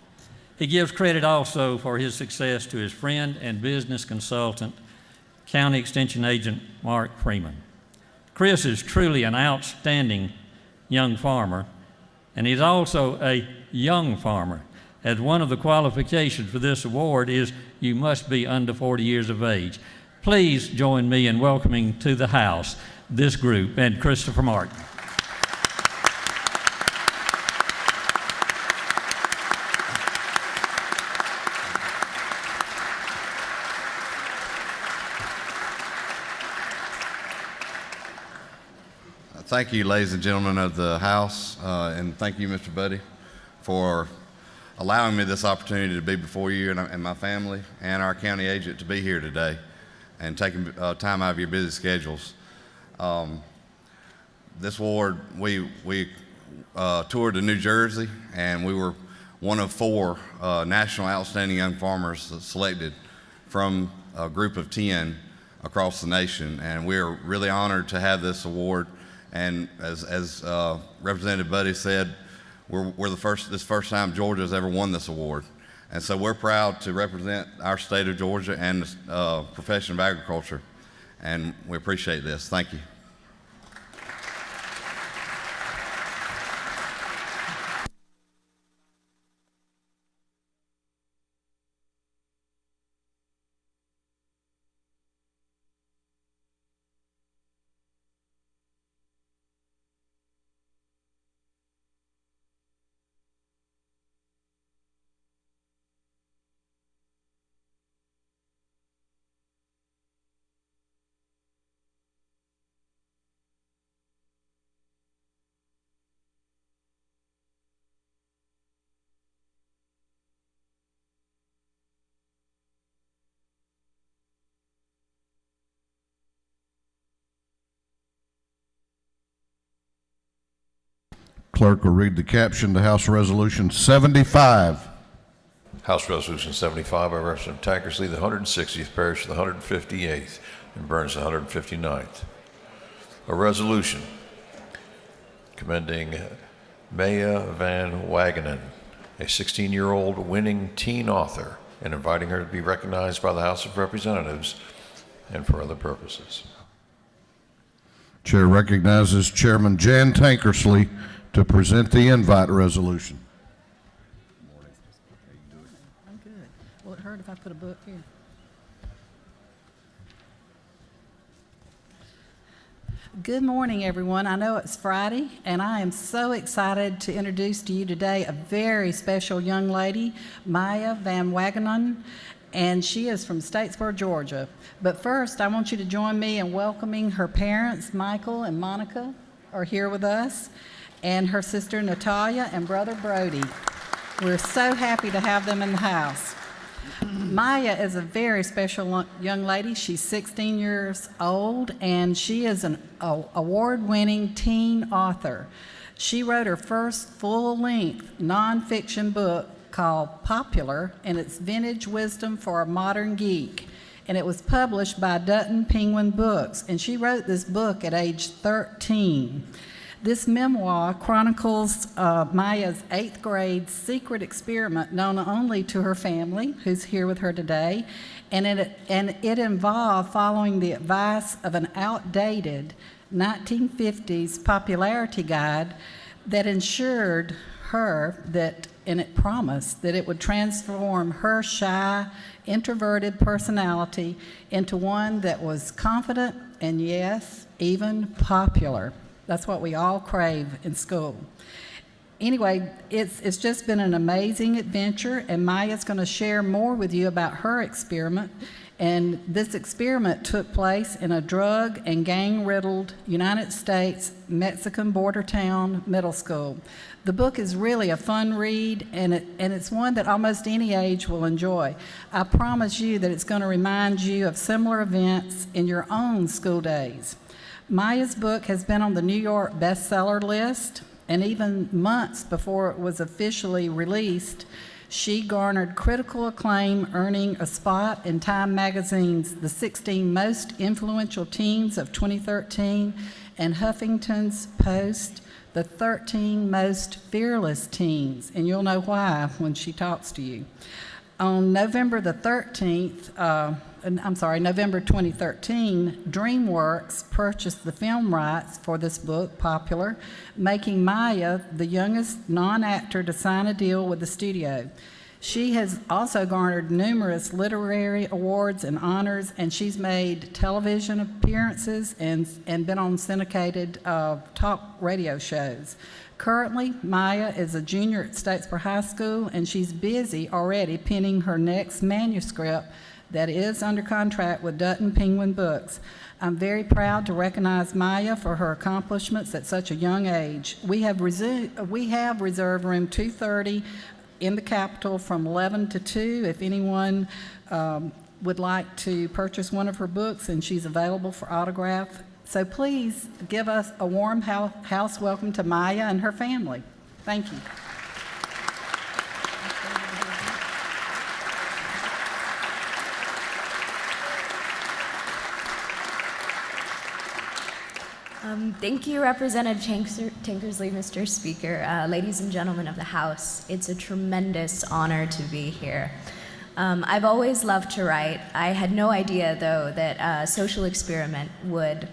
He gives credit also for his success to his friend and business consultant, County Extension Agent Mark Freeman. Chris is truly an outstanding young farmer, and he's also a young farmer, as one of the qualifications for this award is you must be under 40 years of age. Please join me in welcoming to the House this group and Christopher Martin. Thank you, ladies and gentlemen of the House, and thank you, Mr. Buddy, for allowing me this opportunity to be before you and my family and our county agent to be here today and taking time out of your busy schedules. This award, we toured to New Jersey, and we were one of 4 National Outstanding Young Farmers selected from a group of 10 across the nation, and we are really honored to have this award. And as Representative Buddy said, we're the first time Georgia has ever won this award. And so we're proud to represent our state of Georgia and the profession of agriculture. And we appreciate this. Thank you. Clerk will read the caption to House Resolution 75. House Resolution 75 by Representative Tankersley, the 160th parish of the 158th, and Burns, the 159th. A resolution commending Maya Van Wagenen, a 16-year-old winning teen author, and inviting her to be recognized by the House of Representatives and for other purposes. Chair recognizes Chairman Jan Tankersley to present the invite resolution. I'm good. Will it hurt if I put a book here? Good morning, everyone. I know it's Friday, and I am so excited to introduce to you today a very special young lady, Maya Van Wagenen, and she is from Statesboro, Georgia. But first, I want you to join me in welcoming her parents, Michael and Monica, are here with us, and her sister Natalia and brother Brody. We're so happy to have them in the house. Maya is a very special young lady. She's 16 years old, and she is an award-winning teen author. She wrote her first full-length nonfiction book called Popular, and it's Vintage Wisdom for a Modern Geek. And it was published by Dutton Penguin Books, and she wrote this book at age 13. This memoir chronicles Maya's 8th grade secret experiment known only to her family, who's here with her today, and it involved following the advice of an outdated 1950s popularity guide that ensured her that, and it promised that it would transform her shy, introverted personality into one that was confident and, yes, even popular. That's what we all crave in school. Anyway, it's just been an amazing adventure, and Maya's going to share more with you about her experiment. And this experiment took place in a drug and gang-riddled United States Mexican border town middle school. The book is really a fun read, and it's one that almost any age will enjoy. I promise you that it's going to remind you of similar events in your own school days. Maya's book has been on the New York bestseller list, and even months before it was officially released, she garnered critical acclaim, earning a spot in Time Magazine's The 16 Most Influential Teens of 2013 and Huffington's Post, The 13 Most Fearless Teens, and you'll know why when she talks to you. On November 2013, DreamWorks purchased the film rights for this book, Popular, making Maya the youngest non-actor to sign a deal with the studio. She has also garnered numerous literary awards and honors, and she's made television appearances and been on syndicated talk radio shows. Currently, Maya is a junior at Statesboro High School, and she's busy already penning her next manuscript that is under contract with Dutton Penguin Books. I'm very proud to recognize Maya for her accomplishments at such a young age. We have reserved room 230 in the Capitol from 11 to 2 if anyone would like to purchase one of her books, and she's available for autograph. So please give us a warm house welcome to Maya and her family. Thank you. Thank you, Representative Tankersley, Mr. Speaker. Ladies and gentlemen of the House, it's a tremendous honor to be here. I've always loved to write. I had no idea, though, that a social experiment would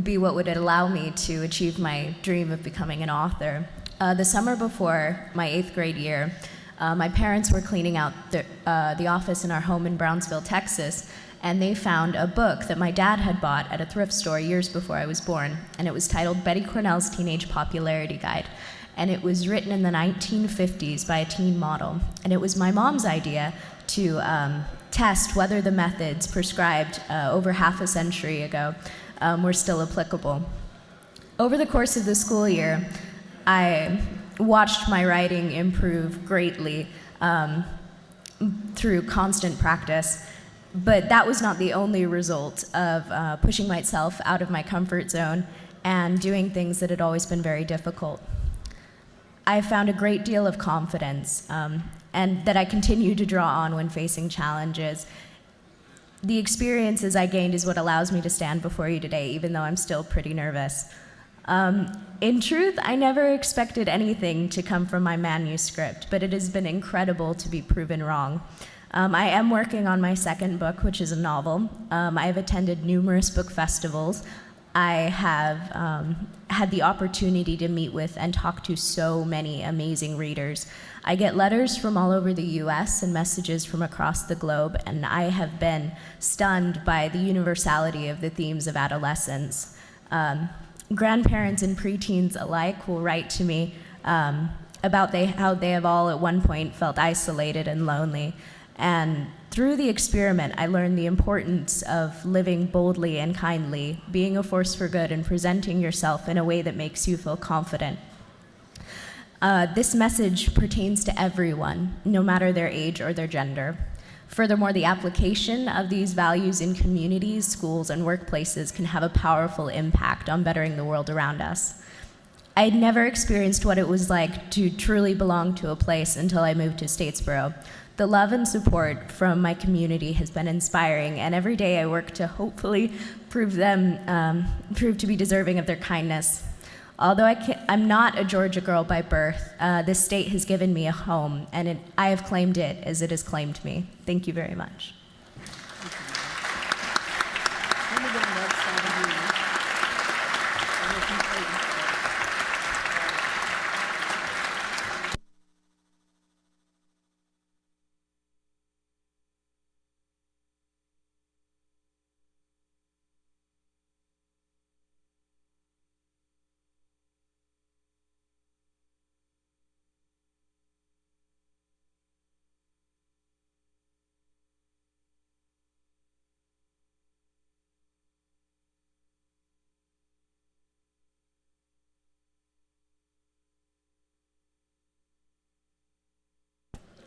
be what would allow me to achieve my dream of becoming an author. The summer before my 8th grade year, my parents were cleaning out the office in our home in Brownsville, Texas, and they found a book that my dad had bought at a thrift store years before I was born, and it was titled Betty Cornell's Teenage Popularity Guide. And it was written in the 1950s by a teen model. And it was my mom's idea to test whether the methods prescribed over half a century ago were still applicable. Over the course of the school year, I watched my writing improve greatly through constant practice. But that was not the only result of pushing myself out of my comfort zone and doing things that had always been very difficult. I found a great deal of confidence and that I continue to draw on when facing challenges. The experiences I gained is what allows me to stand before you today, even though I'm still pretty nervous. In truth, I never expected anything to come from my manuscript, but it has been incredible to be proven wrong. I am working on my second book, which is a novel. I have attended numerous book festivals. I have had the opportunity to meet with and talk to so many amazing readers. I get letters from all over the US and messages from across the globe, and I have been stunned by the universality of the themes of adolescence. Grandparents and preteens alike will write to me about how they have all at one point felt isolated and lonely. And through the experiment, I learned the importance of living boldly and kindly, being a force for good, and presenting yourself in a way that makes you feel confident. This message pertains to everyone, no matter their age or their gender. Furthermore, the application of these values in communities, schools, and workplaces can have a powerful impact on bettering the world around us. I had never experienced what it was like to truly belong to a place until I moved to Statesboro. The love and support from my community has been inspiring, and every day I work to hopefully prove to be deserving of their kindness. Although I'm not a Georgia girl by birth, this state has given me a home, and I have claimed it as it has claimed me. Thank you very much.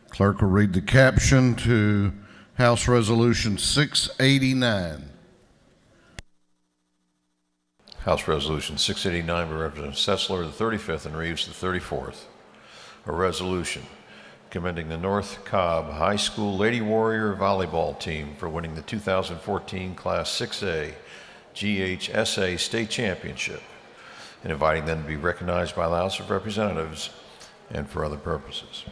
Clerk will read the caption to House Resolution 689. House Resolution 689 by Representative Setzler, the 35th, and Reeves, the 34th. A resolution commending the North Cobb High School Lady Warrior Volleyball Team for winning the 2014 Class 6A GHSA State Championship and inviting them to be recognized by the House of Representatives and for other purposes.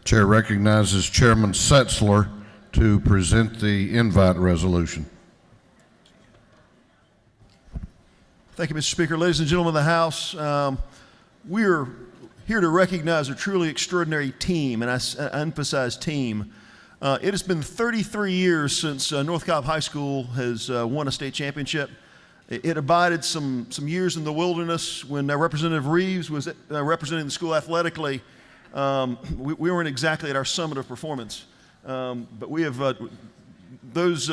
Chair recognizes Chairman Setzler to present the invite resolution. Thank you, Mr. Speaker. Ladies and gentlemen of the House, we're here to recognize a truly extraordinary team, and I emphasize team. It has been 33 years since North Cobb High School has won a state championship. It abided some years in the wilderness when Representative Reeves was representing the school athletically. We weren't exactly at our summit of performance, but we have those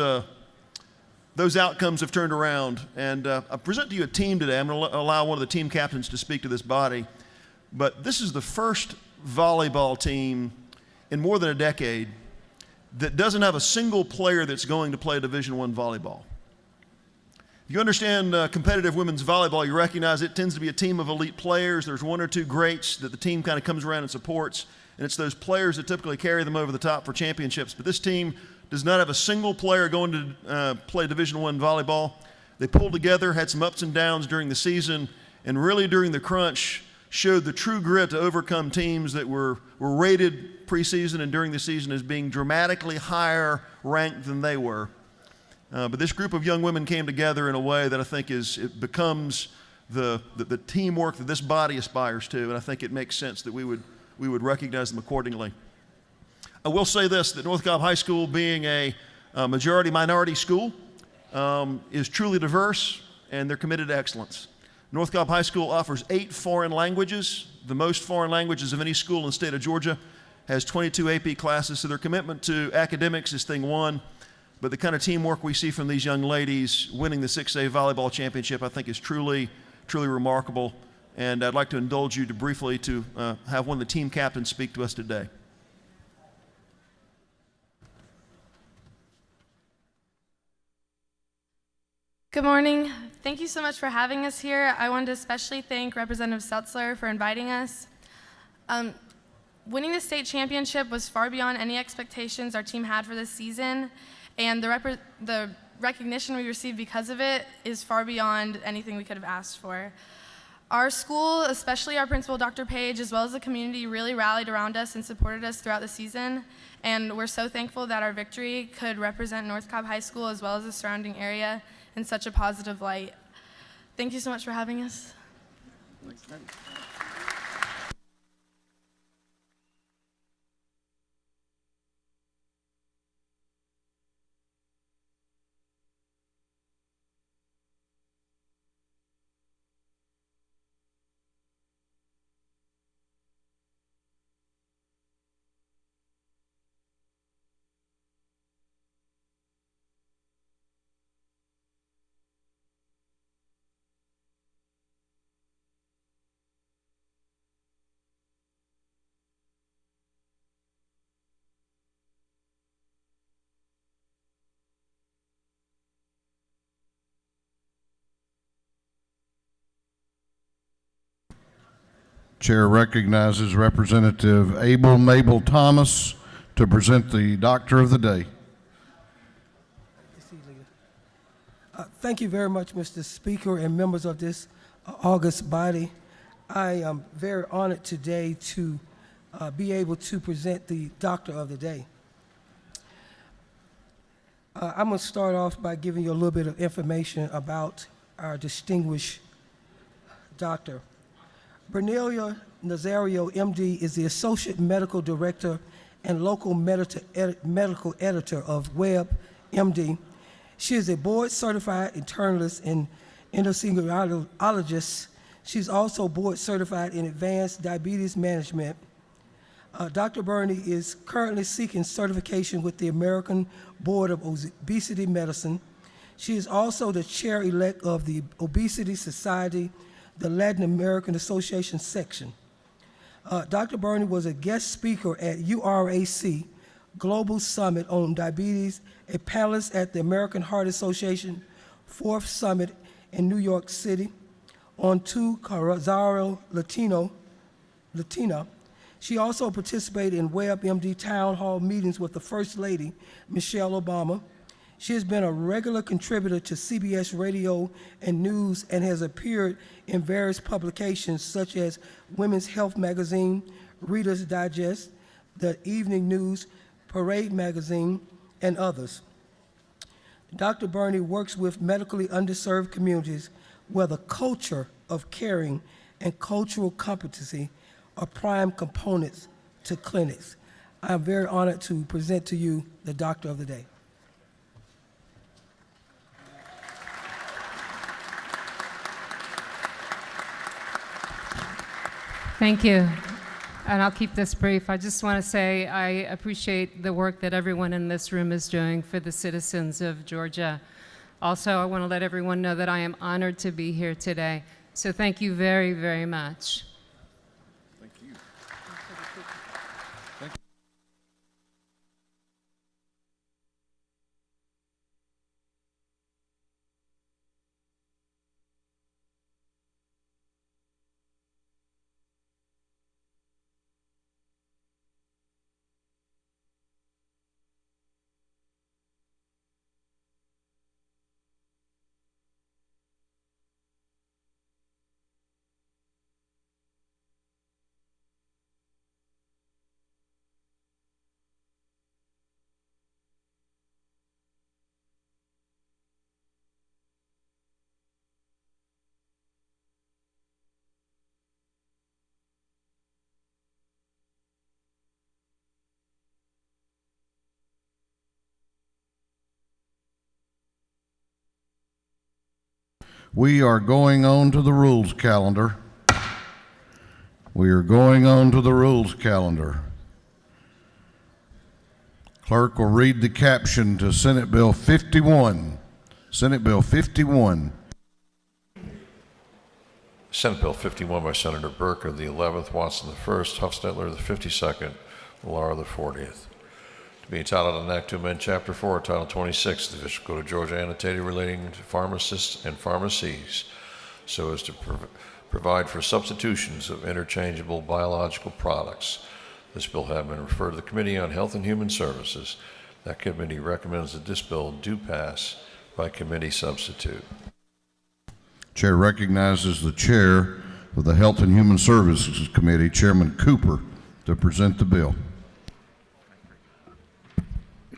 outcomes have turned around. And I present to you a team today. I'm going to allow one of the team captains to speak to this body, but this is the first volleyball team in more than a decade that doesn't have a single player that's going to play Division I volleyball. If you understand competitive women's volleyball, you recognize it tends to be a team of elite players. There's one or two greats that the team kind of comes around and supports, and it's those players that typically carry them over the top for championships. But this team does not have a single player going to play Division I volleyball. They pulled together, had some ups and downs during the season, and really during the crunch showed the true grit to overcome teams that were rated preseason and during the season as being dramatically higher ranked than they were. But this group of young women came together in a way that I think it becomes the teamwork that this body aspires to, and I think it makes sense that we would recognize them accordingly. I will say this, that North Cobb High School, being a majority-minority school, is truly diverse, and they're committed to excellence. North Cobb High School offers 8 foreign languages, the most foreign languages of any school in the state of Georgia, has 22 AP classes, so their commitment to academics is thing one. But the kind of teamwork we see from these young ladies winning the 6A volleyball championship, I think, is truly, truly remarkable. And I'd like to indulge you to briefly have one of the team captains speak to us today. Good morning. Thank you so much for having us here. I want to especially thank Representative Setzler for inviting us. Winning the state championship was far beyond any expectations our team had for this season, and the recognition we received because of it is far beyond anything we could have asked for. Our school, especially our principal, Dr. Page, as well as the community, really rallied around us and supported us throughout the season, and we're so thankful that our victory could represent North Cobb High School as well as the surrounding area in such a positive light. Thank you so much for having us. Chair recognizes Representative Abel Mabel Thomas to present the Doctor of the Day. Thank you very much, Mr. Speaker and members of this august body. I am very honored today to be able to present the Doctor of the Day. I'm going to start off by giving you a little bit of information about our distinguished doctor. Bernelia Nazario, MD, is the Associate Medical Director and Local Medical Editor of Webb, MD. She is a board-certified internist and endocrinologist. She's also board-certified in advanced diabetes management. Dr. Burney is currently seeking certification with the American Board of Obesity Medicine. She is also the chair-elect of the Obesity Society, the Latin American Association section. Dr. Burney was a guest speaker at URAC Global Summit on Diabetes, a panelist at the American Heart Association 4th Summit in New York City, on 2 Carazaro Latina. She also participated in Webb MD town hall meetings with the First Lady, Michelle Obama. She has been a regular contributor to CBS Radio and News and has appeared in various publications such as Women's Health Magazine, Reader's Digest, The Evening News, Parade Magazine, and others. Dr. Burney works with medically underserved communities where the culture of caring and cultural competency are prime components to clinics. I am very honored to present to you the Doctor of the Day. Thank you. And I'll keep this brief. I just want to say I appreciate the work that everyone in this room is doing for the citizens of Georgia. Also, I want to let everyone know that I am honored to be here today. So thank you very, very much. Thank you. We are going on to the rules calendar. We are going on to the rules calendar. Clerk will read the caption to Senate Bill 51. Senate Bill 51. Senate Bill 51 by Senator Burke of the 11th, Watson the 1st, Huffstetler the 52nd, Lara the 40th. To be entitled an act to amend Chapter 4, Title 26 of the District Code of Georgia annotated relating to pharmacists and pharmacies so as to provide for substitutions of interchangeable biological products. This bill has been referred to the Committee on Health and Human Services. That committee recommends that this bill do pass by committee substitute. Chair recognizes the chair of the Health and Human Services Committee, Chairman Cooper, to present the bill.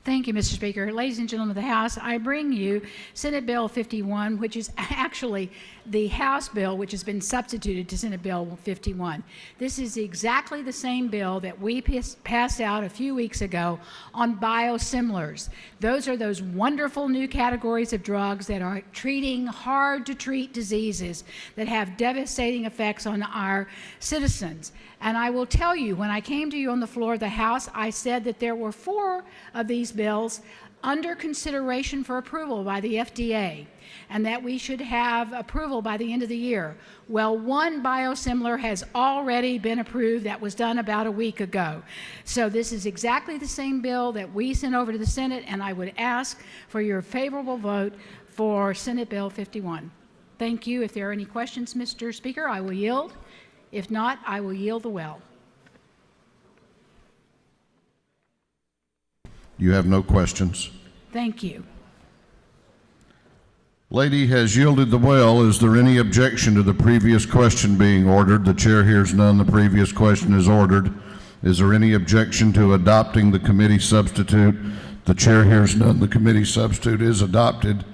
Thank you, Mr. Speaker. Ladies and gentlemen of the House, I bring you Senate Bill 51, which is actually the House bill which has been substituted to Senate Bill 51. This is exactly the same bill that we passed out a few weeks ago on biosimilars. Those are those wonderful new categories of drugs that are treating hard-to-treat diseases that have devastating effects on our citizens. And I will tell you, when I came to you on the floor of the House, I said that there were 4 of these bills under consideration for approval by the FDA, and that we should have approval by the end of the year. Well, one biosimilar has already been approved. That was done about a week ago. So this is exactly the same bill that we sent over to the Senate, and I would ask for your favorable vote for Senate Bill 51. Thank you. If there are any questions, Mr. Speaker, I will yield. If not, I will yield the well. You have no questions. Thank you. Lady has yielded the well. Is there any objection to the previous question being ordered? The chair hears none. The previous question is ordered. Is there any objection to adopting the committee substitute? The chair hears none. The committee substitute is adopted.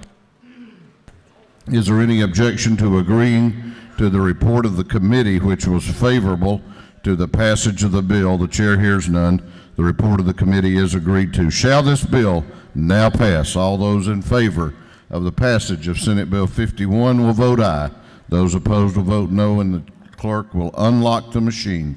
Is there any objection to agreeing to the report of the committee, which was favorable to the passage of the bill? The chair hears none. The report of the committee is agreed to. Shall this bill now pass? All those in favor of the passage of Senate Bill 51 will vote aye. Those opposed will vote no, and the clerk will unlock the machine.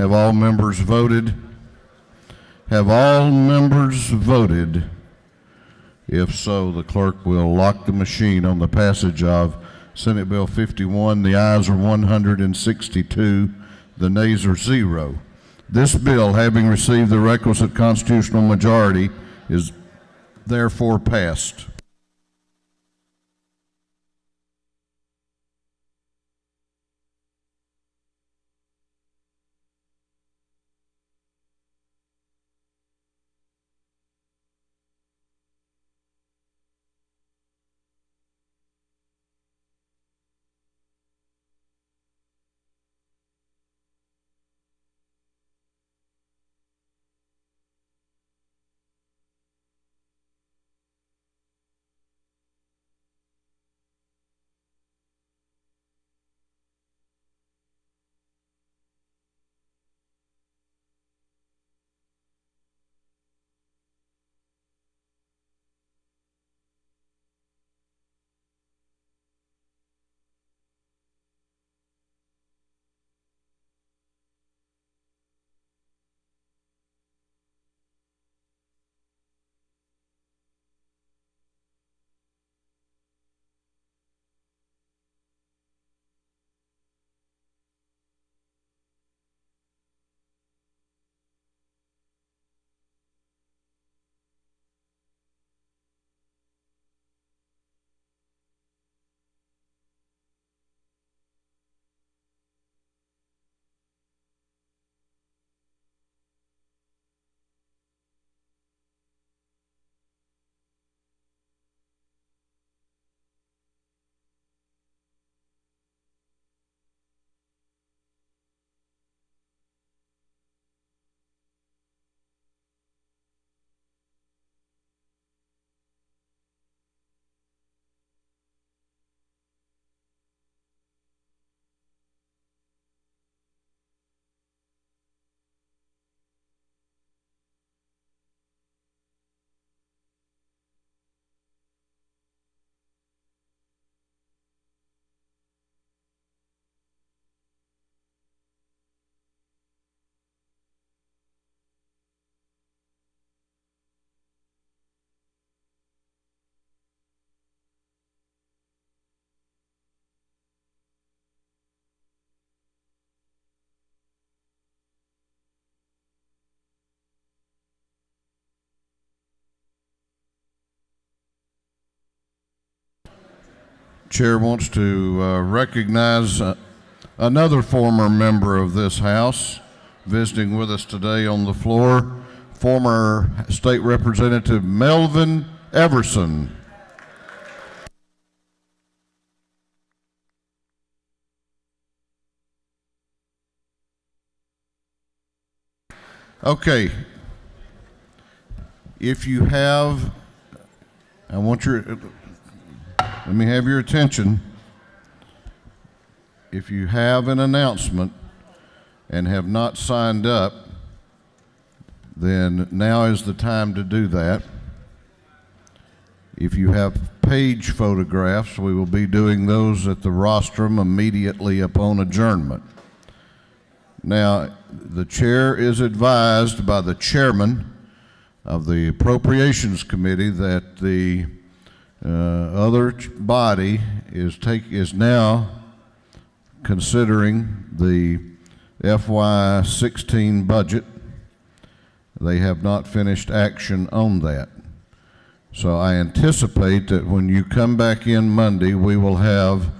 Have all members voted? Have all members voted? If so, the clerk will lock the machine on the passage of Senate Bill 51. The ayes are 162, the nays are 0. This bill, having received the requisite constitutional majority, is therefore passed. chair wants to recognize another former member of this House visiting with us today on the floor, former State Representative Melvin Everson. Okay, if you have, let me have your attention. If you have an announcement and have not signed up, then now is the time to do that. If you have page photographs, we will be doing those at the rostrum immediately upon adjournment. Now, the chair is advised by the chairman of the Appropriations Committee that the other body is now considering the FY16 budget. They have not finished action on that. So I anticipate that when you come back in Monday, we will have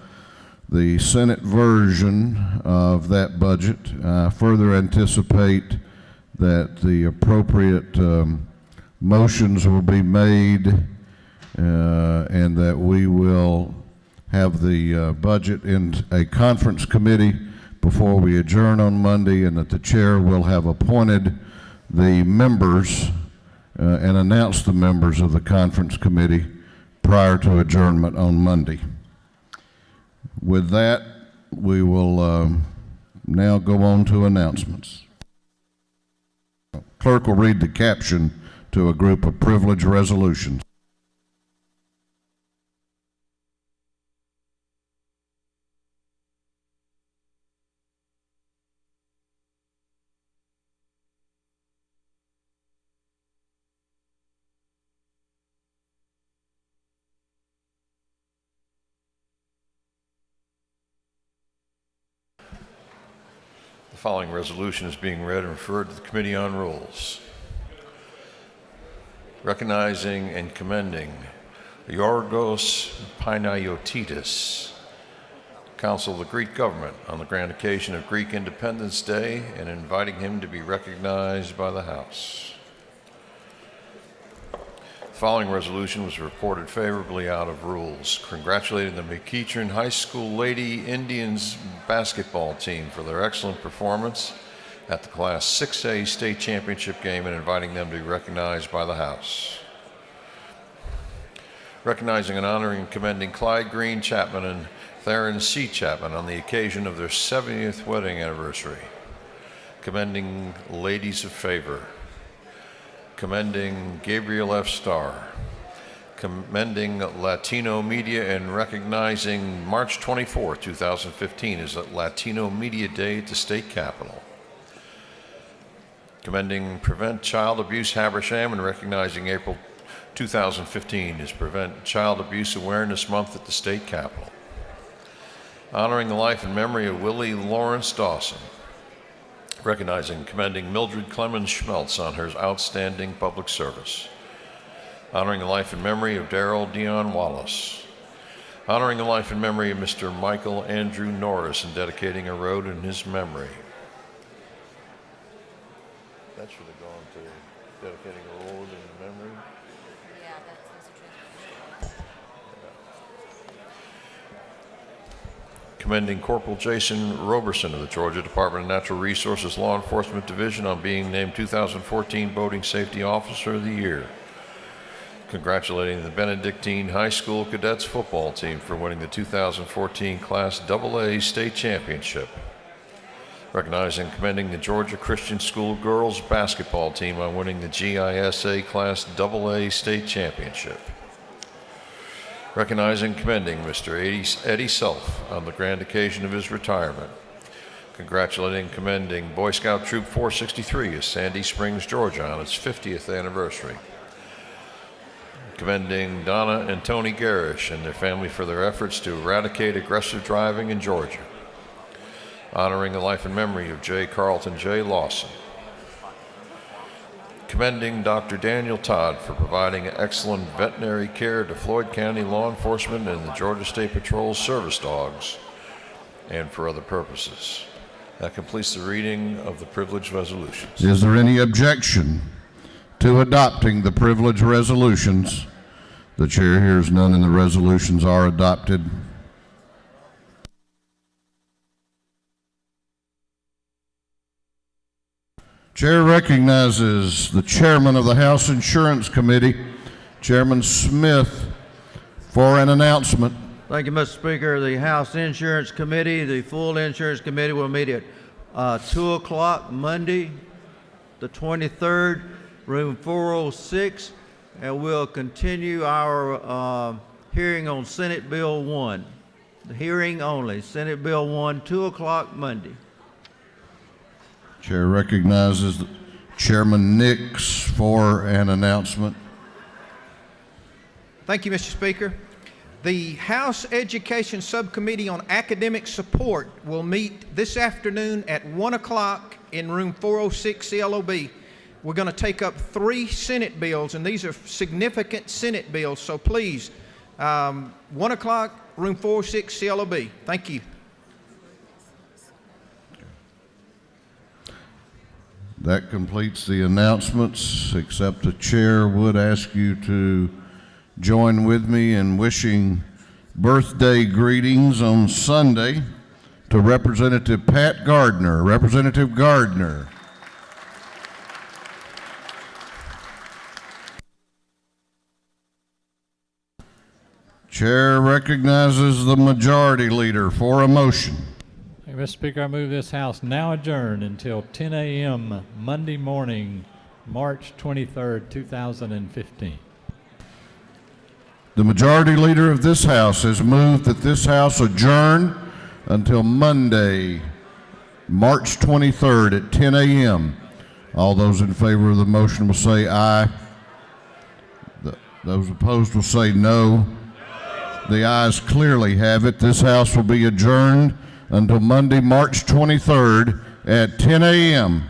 the Senate version of that budget. I further anticipate that the appropriate motions will be made and that we will have the budget in a conference committee before we adjourn on Monday, and that the chair will have appointed the members and announced the members of the conference committee prior to adjournment on Monday. With that, we will now go on to announcements. Clerk will read the caption to a group of privilege resolutions. The following resolution is being read and referred to the Committee on Rules. Recognizing and commending Yorgos Panayotitis, Council of the Greek Government, on the grand occasion of Greek Independence Day, and inviting him to be recognized by the House. The following resolution was reported favorably out of rules, congratulating the McEachern High School Lady Indians basketball team for their excellent performance at the Class 6A State Championship game and inviting them to be recognized by the House. Recognizing and honoring and commending Clyde Green Chapman and Theron C. Chapman on the occasion of their 70th wedding anniversary. Commending Ladies of Favor. Commending Gabriel F. Starr. Commending Latino Media and recognizing March 24, 2015 as Latino Media Day at the State Capitol. Commending Prevent Child Abuse Habersham and recognizing April 2015 as Prevent Child Abuse Awareness Month at the State Capitol. Honoring the life and memory of Willie Lawrence Dawson. Recognizing and commending Mildred Clemens Schmeltz on her outstanding public service. Honoring the life and memory of Darrell Dion Wallace. Honoring the life and memory of Mr. Michael Andrew Norris and dedicating a road in his memory. That should have gone to dedicating a road in memory. Yeah, that's a Commending Corporal Jason Roberson of the Georgia Department of Natural Resources Law Enforcement Division on being named 2014 Boating Safety Officer of the Year. Congratulating the Benedictine High School Cadets football team for winning the 2014 Class AA State Championship. Recognizing and commending the Georgia Christian School girls basketball team on winning the GISA Class AA State Championship. Recognizing and commending Mr. Eddie Self on the grand occasion of his retirement. Congratulating and commending Boy Scout Troop 463 of Sandy Springs, Georgia on its 50th anniversary. Commending Donna and Tony Garish and their family for their efforts to eradicate aggressive driving in Georgia. Honoring the life and memory of J. Carlton J. Lawson. commending Dr. Daniel Todd for providing excellent veterinary care to Floyd County law enforcement and the Georgia State Patrol service dogs, and for other purposes. That completes the reading of the privileged resolutions. Is there any objection to adopting the privileged resolutions? The chair hears none, and the resolutions are adopted. Chair recognizes the chairman of the House Insurance Committee, Chairman Smith, for an announcement. Thank you, Mr. Speaker. The House Insurance Committee, the full Insurance Committee, will meet at 2 o'clock Monday, the 23rd, room 406, and we'll continue our hearing on Senate Bill 1. The hearing only, Senate Bill 1, 2 o'clock Monday. Chair recognizes Chairman Nix for an announcement. Thank you, Mr. Speaker. The House Education Subcommittee on Academic Support will meet this afternoon at 1 o'clock in room 406 CLOB. We're going to take up 3 Senate bills, and these are significant Senate bills, so please, 1 o'clock, room 406 CLOB. Thank you. That completes the announcements, except the chair would ask you to join with me in wishing birthday greetings on Sunday to Representative Pat Gardner. Representative Gardner. Chair recognizes the Majority Leader for a motion. Mr. Speaker, I move this House now adjourn until 10 a.m. Monday morning, March 23rd, 2015. The Majority Leader of this House has moved that this House adjourn until Monday, March 23rd at 10 a.m. All those in favor of the motion will say aye. Those opposed will say no. The ayes clearly have it. This House will be adjourned until Monday, March 23rd at 10 a.m.